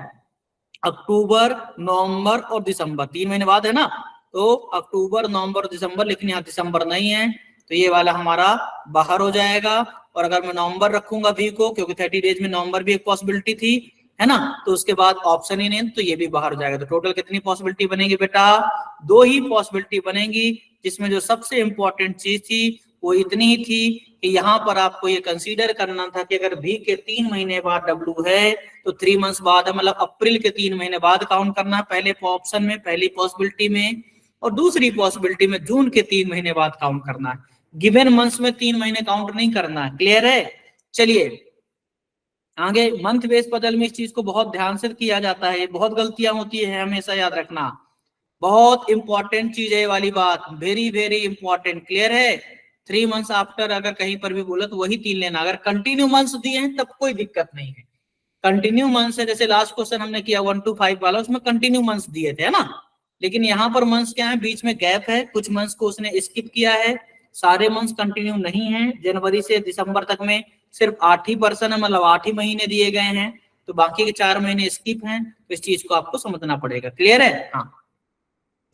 अक्टूबर, नवंबर और दिसंबर। 3 महीने बाद है ना, तो अक्टूबर, नवंबर, दिसंबर। लेकिन यहाँ दिसंबर नहीं है तो ये वाला हमारा बाहर हो जाएगा। और अगर मैं नवंबर रखूंगा V को, क्योंकि 30 डेज में नवंबर भी एक पॉसिबिलिटी थी, है ना, तो उसके बाद ऑप्शन ही नहीं, तो ये भी बाहर हो जाएगा। तो टोटल कितनी पॉसिबिलिटी बनेगी बेटा, 2 ही पॉसिबिलिटी बनेगी, जिसमें जो सबसे इंपॉर्टेंट चीज थी वो इतनी ही थी कि यहाँ पर आपको ये कंसीडर करना था कि अगर V के 3 महीने बाद W है तो 3 months बाद है, मतलब अप्रैल के 3 महीने बाद काउंट करना है पहले ऑप्शन में, पहली पॉसिबिलिटी में। और दूसरी पॉसिबिलिटी में जून के 3 महीने बाद काउंट करना है। गिवन मंथ्स में 3 महीने काउंट नहीं करना है। क्लियर है, चलिए आगे। मंथ बेस पजल में इस चीज को बहुत ध्यान से किया जाता है, बहुत गलतियां होती है, हमेशा याद रखना। बहुत इंपॉर्टेंट चीज है ये वाली बात, वेरी वेरी इंपॉर्टेंट। क्लियर है, 3 months आफ्टर अगर कहीं पर भी बोला तो वही 3 लेना। अगर कंटिन्यू मंथ्स दिए हैं तब कोई दिक्कत नहीं है। कंटिन्यू मंथ्स है, जैसे लास्ट क्वेश्चन हमने किया 1 to 5 वाला, उसमें कंटिन्यू मंथ्स दिए थे, है ना। लेकिन यहाँ पर मंथ्स क्या है, बीच में गैप है, कुछ मंथ्स को उसने स्किप किया है। सारे मंथ्स कंटिन्यू नहीं है। जनवरी से दिसंबर तक में सिर्फ 8 ही पर्सन है, मतलब 8 ही महीने दिए गए हैं, तो बाकी के 4 महीने स्किप हैं। तो इस चीज को आपको समझना पड़ेगा। क्लियर है, हाँ।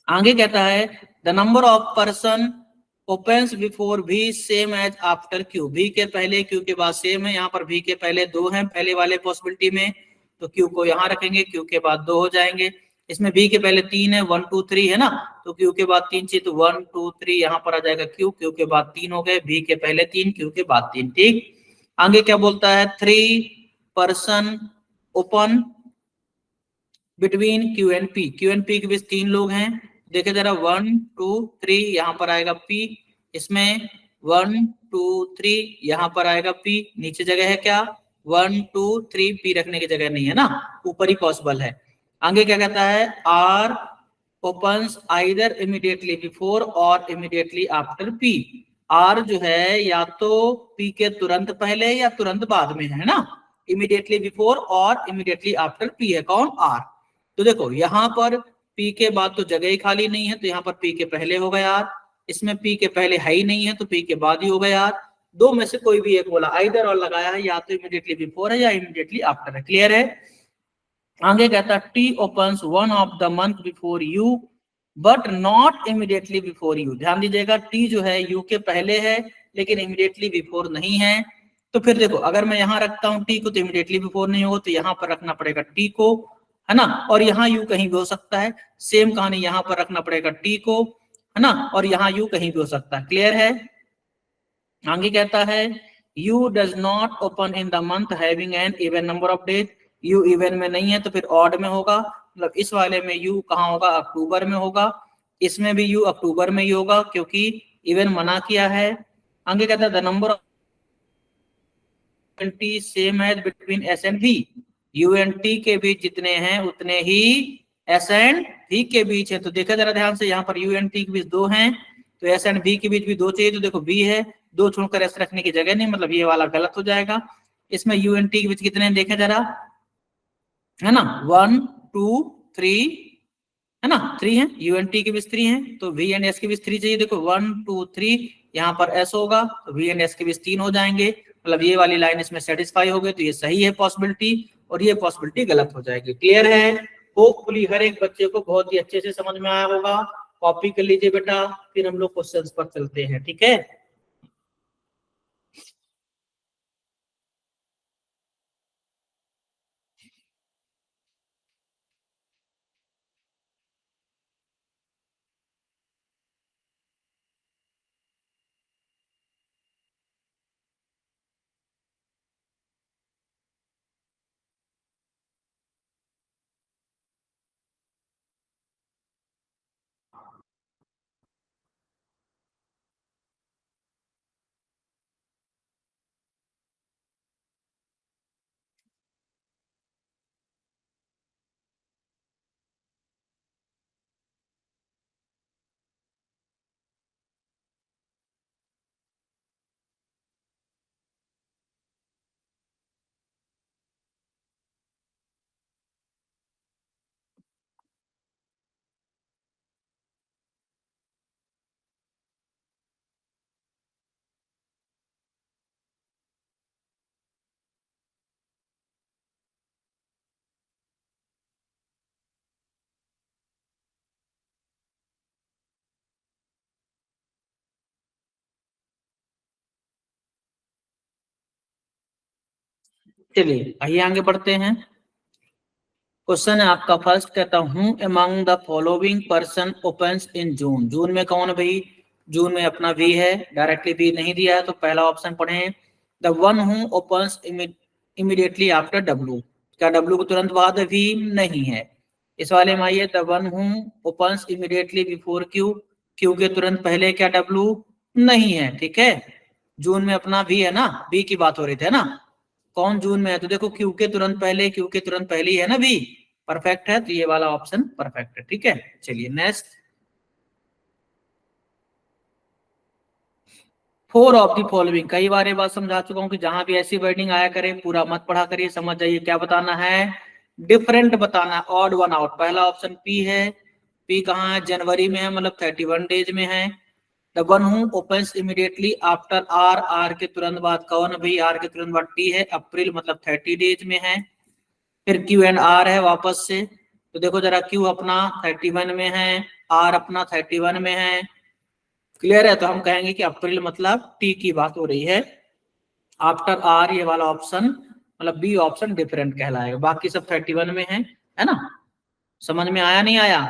आगे कहता है the number of person opens before भी सेम एज आफ्टर क्यू, भी के पहले क्यू के बाद सेम है, यहाँ पर भी के पहले 2 हैं पहले वाले पॉसिबिलिटी में, तो क्यू को यहाँ रखेंगे, क्यू के बाद 2 हो जाएंगे। इसमें भी के पहले 3 है, 1 2 3 है ना, तो क्यू के बाद 3 चाहिए, तो 1 2 3 यहाँ पर आ जाएगा क्यू, क्यू के बाद 3 हो गए, भी के पहले 3, क्यू के बाद 3। ठीक, आगे क्या बोलता है, 3 person open between Q and P, Q and P के बीच 3 लोग हैं, देखे जरा 1 2 3 यहाँ पर आएगा पी, इसमें 1 2 3 यहाँ पर आएगा पी, नीचे जगह है क्या 1 2 3, पी रखने की जगह नहीं है ना, ऊपर ही पॉसिबल है। आगे क्या कहता है, R opens either immediately before or immediately after P, R जो है या तो पी के तुरंत पहले या तुरंत बाद में है ना, immediately before or immediately after P है कौन, आर। तो देखो यहाँ पर पी के बाद तो जगह ही खाली नहीं है, तो यहाँ पर पी के पहले हो गया आर, इसमें पी के पहले है ही नहीं है तो पी के बाद ही हो गया आर, दो में से कोई भी एक बोला, आइदर और लगाया है, या तो इमीडिएटली बिफोर है या इमीडिएटली आफ्टर है। क्लियर है। आगे कहता है T opens one of the month before you but not immediately before you, ध्यान दीजिएगा टी जो है यू के पहले है लेकिन इमीडिएटली बिफोर नहीं है, तो फिर देखो अगर मैं यहाँ रखता हूँ टी को तो इमीडिएटली बिफोर नहीं होगा, तो यहाँ पर रखना पड़ेगा टी को, है ना, और यहाँ यू कहीं भी हो सकता है, सेम कहानी यहाँ पर रखना पड़ेगा टी को, है ना, और यहाँ यू कहीं भी हो सकता है। क्लियर है। आगे कहता है you does not open in the month having an even number of days, you even में नहीं है तो फिर ऑड में होगा, मतलब इस वाले में यू कहाँ होगा, अक्टूबर में होगा, इसमें भी यू अक्टूबर में ही होगा क्योंकि इवन मना किया है। आगे कहता है the number of same as between S and V, U and T के बीच जितने हैं उतने ही एस एंड वी के बीच है, तो देखा जरा ध्यान से, यहाँ पर यू एंड टी के बीच 2 हैं तो एस एंड वी के बीच भी 2 चाहिए, तो देखो बी है, 2 छोड़कर एस रखने की जगह नहीं, मतलब ये वाला गलत हो जाएगा। इसमें यू एंड टी के बीच कितने हैं देखे जरा, है ना 1 2 3, है ना 3 है, यू एंड टी के बीच 3 है, तो वी एंड एस के बीच 3 चाहिए, देखो 1 2 3, यहाँ पर एस होगा तो वी एंड एस के बीच 3 हो जाएंगे, मतलब ये वाली लाइन इसमें सेटिस्फाई हो गई, तो ये सही है पॉसिबिलिटी, और ये पॉसिबिलिटी गलत हो जाएगी। क्लियर है। होपफुली हर एक बच्चे को बहुत ही अच्छे से समझ में आया होगा। कॉपी कर लीजिए बेटा, फिर हम लोग क्वेश्चंस पर चलते हैं। ठीक है, चलिए आइए आगे बढ़ते हैं। क्वेश्चन है आपका फर्स्ट, कहता हूँ among the following person opens in June, June में कौन भाई, जून में अपना वी है, डायरेक्टली वी नहीं दिया है तो पहला ऑप्शन पढ़े, the one who opens immediately after W, क्या डब्ल्यू को तुरंत बाद वी नहीं है। इस वाले में आइए the one who opens immediately before Q, Q के तुरंत पहले क्या डब्ल्यू नहीं है। ठीक है, जून में अपना वी है ना, वी की बात हो रही थी ना, कौन जून में है, तो देखो क्यू के तुरंत पहले, क्यू के तुरंत पहले ही है ना बी, परफेक्ट है, तो ये वाला ऑप्शन परफेक्ट है। ठीक है, चलिए नेक्स्ट, 4 ऑफ द फॉलोइंग, कई बार ये बात समझा चुका हूं कि जहां भी ऐसी वर्डिंग आया करे पूरा मत पढ़ा करिए, समझ जाइए क्या बताना है, डिफरेंट बताना है, ऑड वन आउट। पहला ऑप्शन पी है, पी कहाँ है, जनवरी में है, मतलब 31 डेज में है। The one who opens immediately after R, R के तुरंत बाद कौन है भाई, आर के तुरंत बाद टी है, अप्रैल मतलब 30 डेज में है। फिर क्यू एंड आर है वापस से, तो देखो जरा क्यू अपना 31 में है, आर अपना 31 में है, क्लियर है? तो हम कहेंगे कि अप्रैल मतलब टी की बात हो रही है। आफ्टर आर ये वाला ऑप्शन मतलब बी ऑप्शन डिफरेंट कहलाएगा। बाकी सब 31 में है ना? समझ में आया नहीं आया?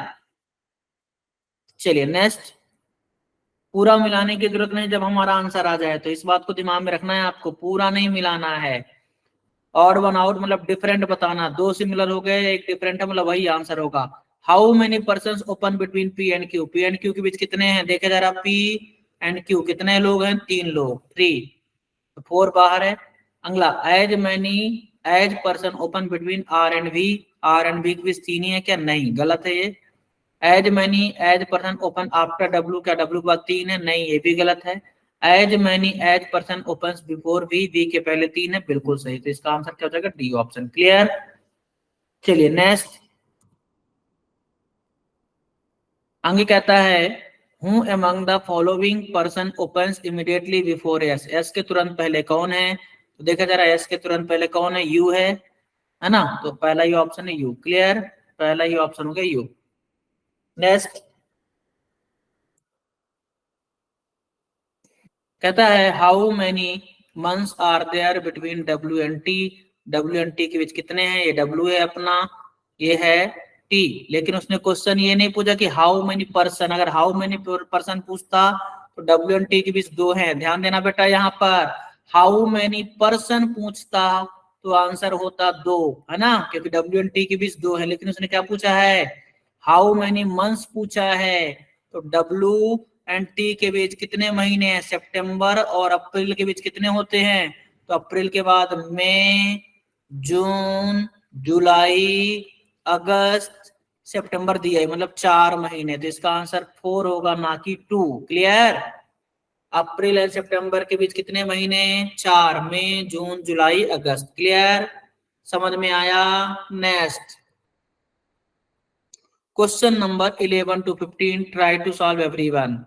चलिए नेक्स्ट। पूरा मिलाने की जरूरत नहीं जब हमारा आंसर आ जाए, तो इस बात को दिमाग में रखना है आपको, पूरा नहीं मिलाना है। ऑड वन आउट मतलब डिफरेंट बताना, दो सिमिलर हो गए एक डिफरेंट है मतलब वही आंसर होगा। How many person open between P and Q, P and Q के बीच कितने हैं देखे जरा, पी एंड क्यू कितने लोग हैं, 3 लोग, 3, तो 4 बाहर है। अगला as many as person open between R and V, R and V के बीच 3 ही है क्या, नहीं गलत है ये। As many as person open after W, क्या डब्ल्यू के बाद 3 है, नहीं ये भी गलत है। As many as person open before V के पहले 3 है, बिल्कुल सही। तो इसका आंसर क्या हो जाएगा, डी ऑप्शन। क्लियर? चलिए नेक्स्ट। आगे कहता है who among the following person opens immediately before S, S के तुरंत पहले कौन है, तो देखा जा रहा है एस के तुरंत पहले कौन है, यू है ना? तो पहला ही ऑप्शन है यू। क्लियर? पहला ही ऑप्शन हो गया यू। नेक्स्ट कहता है how many months are there between W and T, W and T के बीच कितने हैं, ये डब्ल्यू है अपना, ये है टी। लेकिन उसने क्वेश्चन ये नहीं पूछा कि हाउ मेनी पर्सन, अगर हाउ मेनी पर्सन पूछता तो डब्ल्यू एंड टी के बीच 2 हैं, ध्यान देना बेटा यहाँ पर। हाउ मेनी पर्सन पूछता तो आंसर होता 2, है ना, क्योंकि डब्ल्यू एंड टी के बीच 2 है। लेकिन उसने क्या पूछा है, हाउ मेनी मंथ्स पूछा है, तो डब्ल्यू एंड टी के बीच कितने महीने हैं, सितंबर और अप्रैल के बीच कितने होते हैं, तो अप्रैल के बाद मई, जून, जुलाई, अगस्त, सितंबर दिया है, मतलब 4 महीने। तो इसका आंसर 4 होगा ना कि 2। क्लियर? अप्रैल और सितंबर के बीच कितने महीने, 4, मई, जून, जुलाई, अगस्त। क्लियर? समझ में आया? Next question number 11 to 15, try to solve everyone.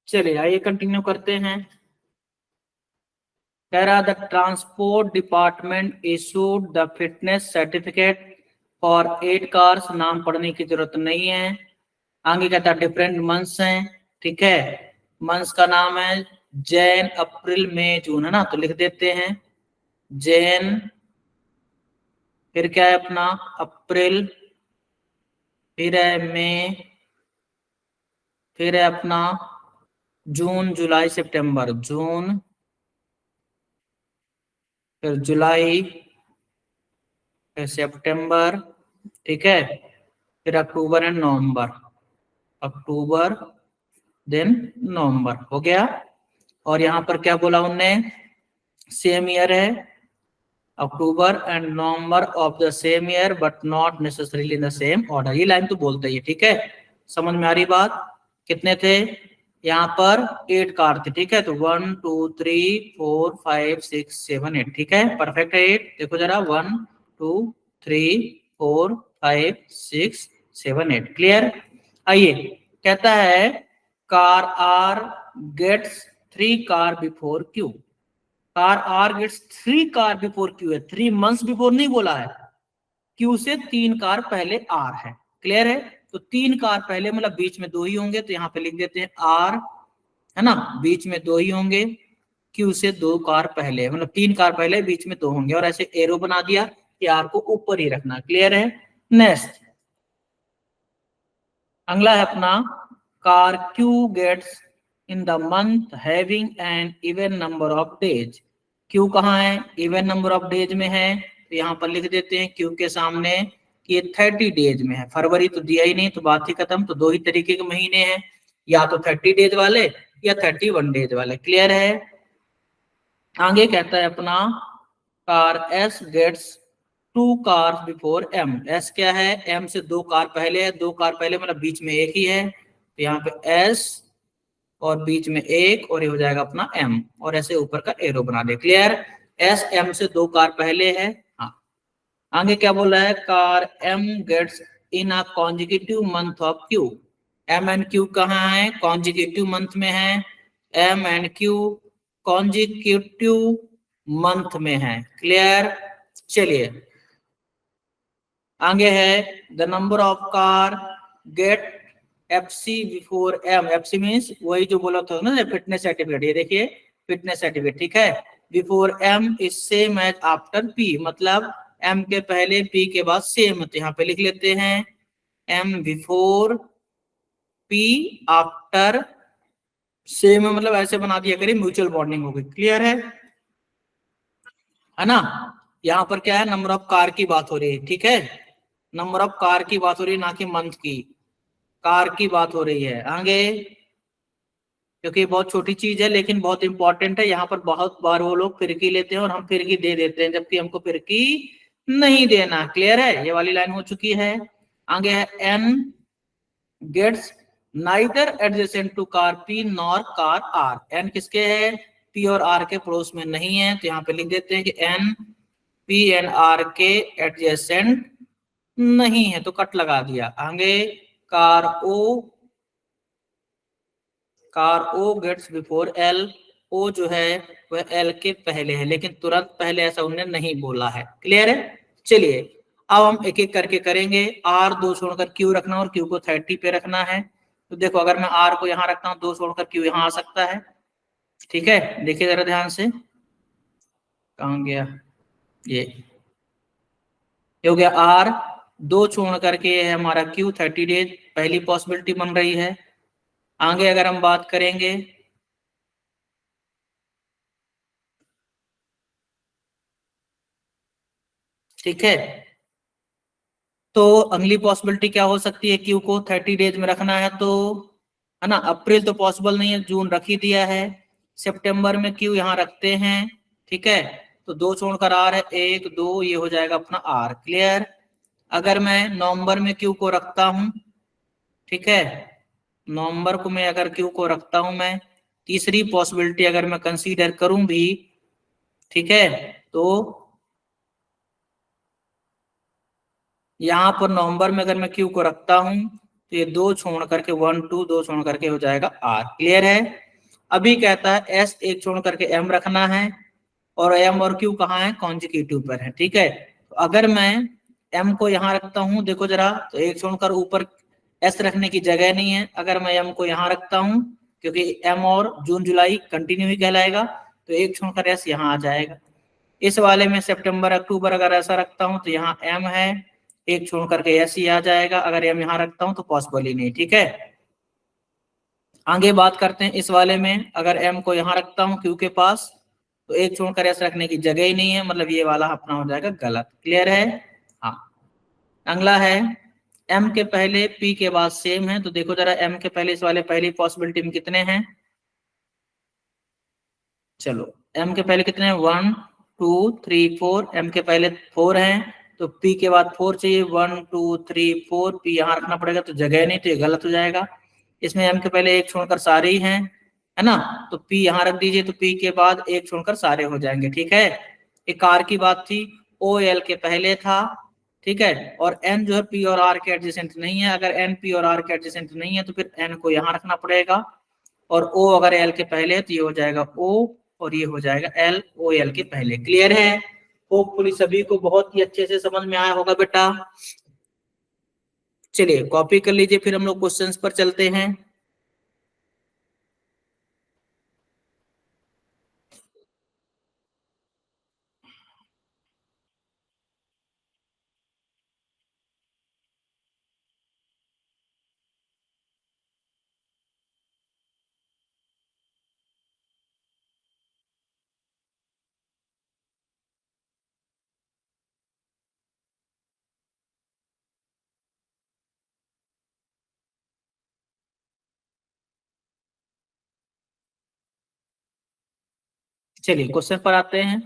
चलिए आइए कंटिन्यू करते हैं। कह रहा the transport department issued the fitness certificate for 8 cars, नाम पढ़ने की जरूरत नहीं है। आगे कहता है डिफरेंट मंथ्स हैं, ठीक है, मंथ्स का नाम है जैन, अप्रैल, मई, जून, है ना, तो लिख देते हैं जैन, फिर क्या है अपना अप्रैल, फिर है मई, फिर है अपना जून, जुलाई, सितंबर, जून, फिर जुलाई, फिर सितंबर, ठीक है, फिर अक्टूबर एंड नवंबर, अक्टूबर देन नवंबर, हो गया। और यहाँ पर क्या बोला उनने, सेम ईयर है, अक्टूबर and November of the same year but not necessarily in the same order, ये लाइन तो बोलते ही, ठीक है। समझ में आ रही बात? कितने थे यहाँ पर, 8 कार थे, ठीक है, तो 1 2 3 4 5 6 7 8, ठीक है, परफेक्ट है 8। देखो जरा 1 2 3 4 5 6 7 8, क्लियर? आइए कहता है car R gets 3 car before Q, car R gets 3 car before Q है, 3 मंथ्स बिफोर नहीं बोला है, क्यू से 3 कार पहले आर है। क्लियर है? तो 3 कार पहले मतलब बीच में 2 ही होंगे, तो यहाँ पे लिख देते हैं आर, है ना, बीच में 2 ही होंगे, क्यू से 2 कार पहले, मतलब 3 कार पहले बीच में 2 होंगे, और ऐसे एरो बना दिया कि आर को ऊपर ही रखना। क्लियर है? नेक्स्ट अगला है अपना car Q gets in the month having an even number of days. Q कहाँ है? इवन नंबर ऑफ डेज में है, तो यहाँ पर लिख देते हैं क्यू के सामने कि ये 30 डेज में है। फरवरी तो दिया ही नहीं, तो बात ही खत्म। तो 2 ही तरीके के महीने हैं, या तो 30 डेज वाले या 31 डेज वाले। क्लियर है? आगे कहता है अपना car S gets 2 cars before M. S क्या है? एम से 2 कार पहले है, 2 कार पहले मतलब बीच में एक ही है, तो यहाँ पे एस और बीच में एक, और ये हो जाएगा अपना एम, और ऐसे ऊपर का एरो बना दे। क्लियर? एस एम से 2 कार पहले है। हाँ, आगे क्या बोल रहा है? Car M gets in a consecutive month of Q. M and Q कहाँ है? कॉन्जिक्यूटिव मंथ में है। M and Q consecutive month में है। क्लियर? चलिए आगे है the number of car get FC before M। FC means वही जो बोला था ना, फिटनेस सर्टिफिकेट। ये देखिए फिटनेस सर्टिफिकेट, ठीक है। Before M is same as after P, मतलब M के पहले P के बाद सेम, तो यहाँ पे लिख लेते हैं M before P after same, मतलब ऐसे बना दिया करिए, म्यूचुअल बॉन्डिंग हो गई। क्लियर है ना? यहाँ पर क्या है? नंबर ऑफ कार की बात हो रही है, ठीक है, नंबर ऑफ कार की बात हो रही है, ना कि मंथ की। कार की बात हो रही है। आगे, क्योंकि बहुत छोटी चीज है लेकिन बहुत इंपॉर्टेंट है। यहाँ पर बहुत बार वो लोग फिरकी लेते हैं और हम फिरकी दे देते हैं, जबकि हमको फिरकी नहीं देना। क्लियर है? ये वाली लाइन हो चुकी है। आगे है N gets neither adjacent to car P nor car R. N किसके है? पी और आर के पड़ोस में नहीं है, तो यहाँ पे लिख देते हैं कि एन पी एंड आर के एडजेसेंट नहीं है, तो कट लगा दिया। आगे कार ओ गेट्स बिफोर एल। ओ जो है वह एल के पहले है, लेकिन तुरंत पहले ऐसा उन्होंने नहीं बोला है। क्लियर है? चलिए अब हम एक एक करके करेंगे। आर 2 छोड़कर क्यू रखना और क्यू को 30 पे रखना है। तो देखो, अगर मैं आर को यहाँ रखता हूँ, 2 छोड़कर क्यू यहाँ आ सकता है। ठीक है, देखिए जरा ध्यान से, कहाँ गया ये हो गया आर। 2 छोड़ करके है हमारा क्यू, 30 डेज पहली पॉसिबिलिटी बन रही है। आगे अगर हम बात करेंगे, ठीक है, तो अगली पॉसिबिलिटी क्या हो सकती है? क्यू को 30 डेज में रखना है, तो है ना, अप्रैल तो पॉसिबल नहीं है, जून रख ही दिया है। सितंबर में क्यू यहाँ रखते हैं, ठीक है, तो 2 छोड़कर आर है, 1 2, ये हो जाएगा अपना आर। क्लियर? अगर मैं नवंबर में क्यू को रखता हूं, ठीक है, नवंबर को मैं अगर क्यू को रखता हूं, मैं तीसरी पॉसिबिलिटी अगर मैं कंसीडर करूं भी, ठीक है, तो यहां पर नवंबर में अगर मैं क्यू को रखता हूं, तो ये 2 छोड़ करके 1 2, 2 छोड़ करके हो जाएगा आर। क्लियर है? अभी कहता है एस 1 छोड़ करके एम रखना है, और एम और क्यू कहाँ है? कॉन्जिक्यूटिव पर है। ठीक है, तो अगर मैं एम को यहाँ रखता हूँ, देखो जरा, तो 1 छोड़कर ऊपर एस रखने की जगह नहीं है। अगर मैं एम को यहाँ रखता हूँ, क्योंकि एम और जून जुलाई कंटिन्यू ही कहलाएगा, तो 1 छोड़कर एस यहाँ आ जाएगा। इस वाले में सितंबर अक्टूबर अगर ऐसा रखता हूँ, तो यहाँ एम है, 1 छोड़ करके एस ही आ जाएगा। अगर एम यहाँ रखता हूँ तो पॉसिबल ही नहीं। ठीक है, आगे बात करते हैं इस वाले में। अगर एम को यहाँ रखता हूँ क्यू के पास, तो 1 छोड़कर एस रखने की जगह ही नहीं है, मतलब ये वाला अपना हो जाएगा गलत। क्लियर है? हाँ, अगला है एम के पहले पी के बाद सेम है, तो देखो जरा एम के पहले इस वाले पहली पॉसिबिलिटी में कितने हैं? चलो, एम के पहले कितने हैं? 1 2 3 4। एम के पहले 4 हैं, तो पी के बाद 4 चाहिए। 1 2 3 4, पी यहाँ रखना पड़ेगा, तो जगह नहीं, तो ये गलत हो जाएगा। इसमें एम के पहले 1 छोड़कर सारे ही हैं, है ना, तो पी यहाँ रख दीजिए, तो पी के बाद 1 छोड़कर सारे हो जाएंगे। ठीक है, एक कार की बात थी, ओ एल के पहले था, ठीक है, और एन जो है पी और आर के एडजेसेंट नहीं है। अगर एन पी और आर के एडजेसेंट नहीं है, तो फिर एन को यहाँ रखना पड़ेगा, और ओ अगर एल के पहले है, तो ये हो जाएगा ओ, और ये हो जाएगा एल, ओ एल के पहले। क्लियर है? होपफुली सभी को बहुत ही अच्छे से समझ में आया होगा बेटा। चलिए कॉपी कर लीजिए, फिर हम लोग क्वेश्चंस पर चलते हैं। चलिए क्वेश्चन पर आते हैं।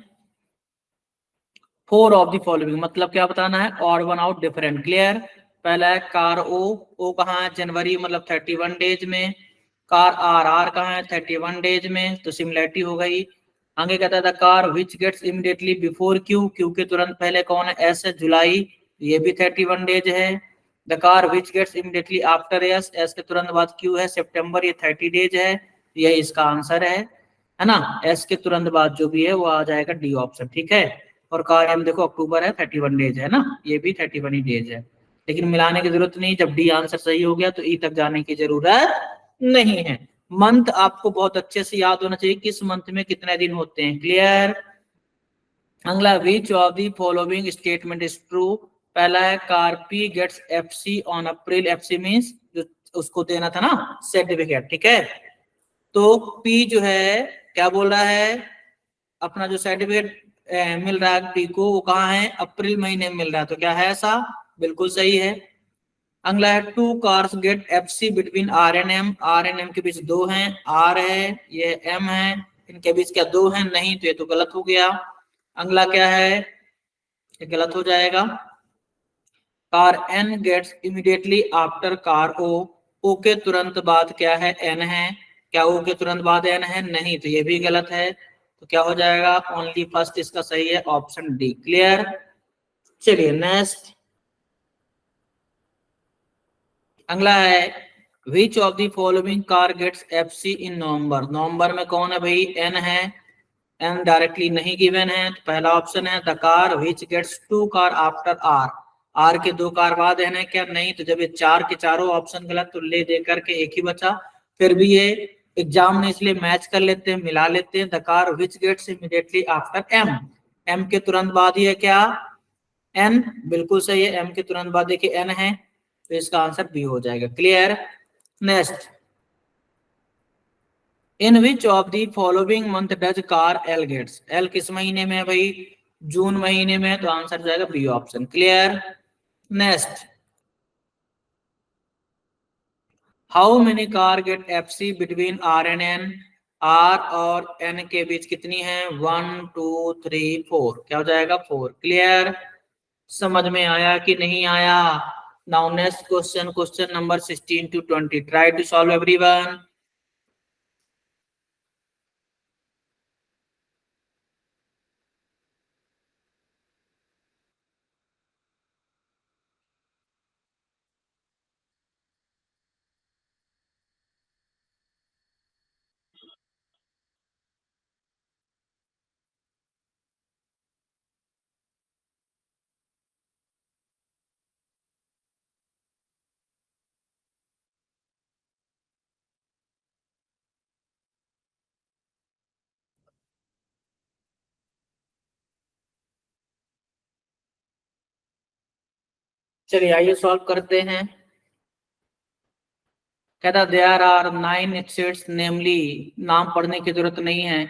4 ऑफ द फॉलोइंग, मतलब क्या बताना है, odd one out different. Clear. पहला है कार ओ कहाँ है, जनवरी मतलब 31 डेज में। कार आर कहाँ है, 31 डेज में, तो सिमिलरिटी हो गई। आगे कहता था car which gets immediately before Q के तुरंत पहले कौन है, एस है, जुलाई, ये भी 31 डेज है। The car which gets immediately after S के तुरंत बाद क्यू है, सितंबर, ये 30 डेज है, ये इसका आंसर है ना। एस के तुरंत बाद जो भी है वो आ जाएगा डी ऑप्शन, ठीक है। और कार एम देखो अक्टूबर है, 31 डेज है ना, ये भी 31 ही डेज है, लेकिन मिलाने की जरूरत नहीं, जब डी आंसर सही हो गया तो ई तक जाने की जरूरत नहीं है। मंथ आपको बहुत अच्छे से याद होना चाहिए, किस मंथ में कितने दिन होते हैं। क्लियर। अगला, which of the following statement is true. पहला है car P gets FC on April, FC means जो उसको देना था ना सर्टिफिकेट, ठीक है। तो पी जो है क्या बोल रहा है, अपना जो सर्टिफिकेट मिल रहा है पी को, वो कहाँ है, अप्रैल महीने में मिल रहा है, तो क्या है ऐसा, बिल्कुल सही है। अगला है two cars get FC between R N M के बीच दो हैं, आर है ये एम है, इनके बीच क्या दो हैं, नहीं, तो ये तो गलत हो गया। अगला क्या है, ये गलत हो जाएगा। Car N gets immediately after car O के तुरंत बाद क्या है, एन है, क्या ओ के तुरंत बाद एन है, नहीं, तो ये भी गलत है, तो क्या हो जाएगा, ओनली फर्स्ट इसका सही है, ऑप्शन डी। क्लियर। चलिए नेक्स्ट, अगला है which of the following car gets FC in November. November में कौन है भाई, एन है, एन डायरेक्टली नहीं गिवन है, तो पहला ऑप्शन है the car which gets two car after R, R के दो कार बाद एन है क्या, नहीं, तो जब ये चार के चारों ऑप्शन गलत, तो ले दे करके एक ही बचा। फिर भी ये एग्जाम में इसलिए मैच कर लेते हैं, मिला लेते हैं। The car which gets immediately after M, M के तुरंत बाद ही है क्या, एन, बिल्कुल सही है, एम के तुरंत बाद देखिए एन है, तो इसका आंसर बी हो जाएगा। Clear. Next, in which of the following month does car L gets, L किस महीने में है भाई, जून महीने में, तो आंसर जाएगा B option. Clear. Next, how many car get FC between R and N, R और एन के बीच कितनी है, 1 2 3 4, क्या हो जाएगा 4। क्लियर। समझ में आया कि नहीं आया। Now next question, question number 16 to 20, try to solve everyone. चलिए आइए सॉल्व करते हैं। कहता देयर आर 9 स्टेट्स, नेमली, नाम पढ़ने की जरूरत नहीं है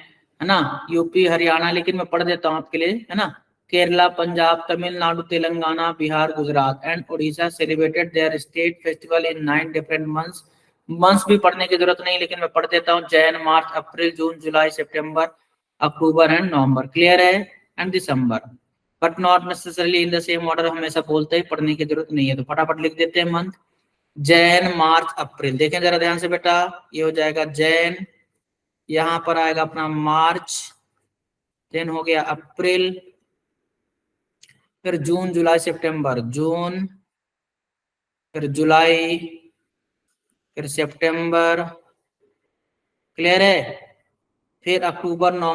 ना, यूपी हरियाणा, लेकिन मैं पढ़ देता हूँ आपके लिए, है ना। Kerala, Punjab, Tamil Nadu, Telangana, Bihar, Gujarat and Orissa celebrated there state festival in 9 different months. Months भी पढ़ने की जरूरत नहीं, लेकिन मैं पढ़ देता हूँ, Jain, March, April, June, July, September, October and November. Clear है, and December, but not necessarily in the same order, हमेशा बोलते ही पढ़ने की जरूरत नहीं है, तो फटाफट लिख देते हैं मंथ। जैन, मार्च, अप्रैल, देखें जरा ध्यान से बेटा, ये हो जाएगा जैन, यहां पर आएगा अपना मार्च, देन हो गया अप्रैल, फिर जून, जुलाई, सितंबर, जून, फिर जुलाई, फिर सितंबर। क्लियर है, फिर अक्टूबर, नवंबर,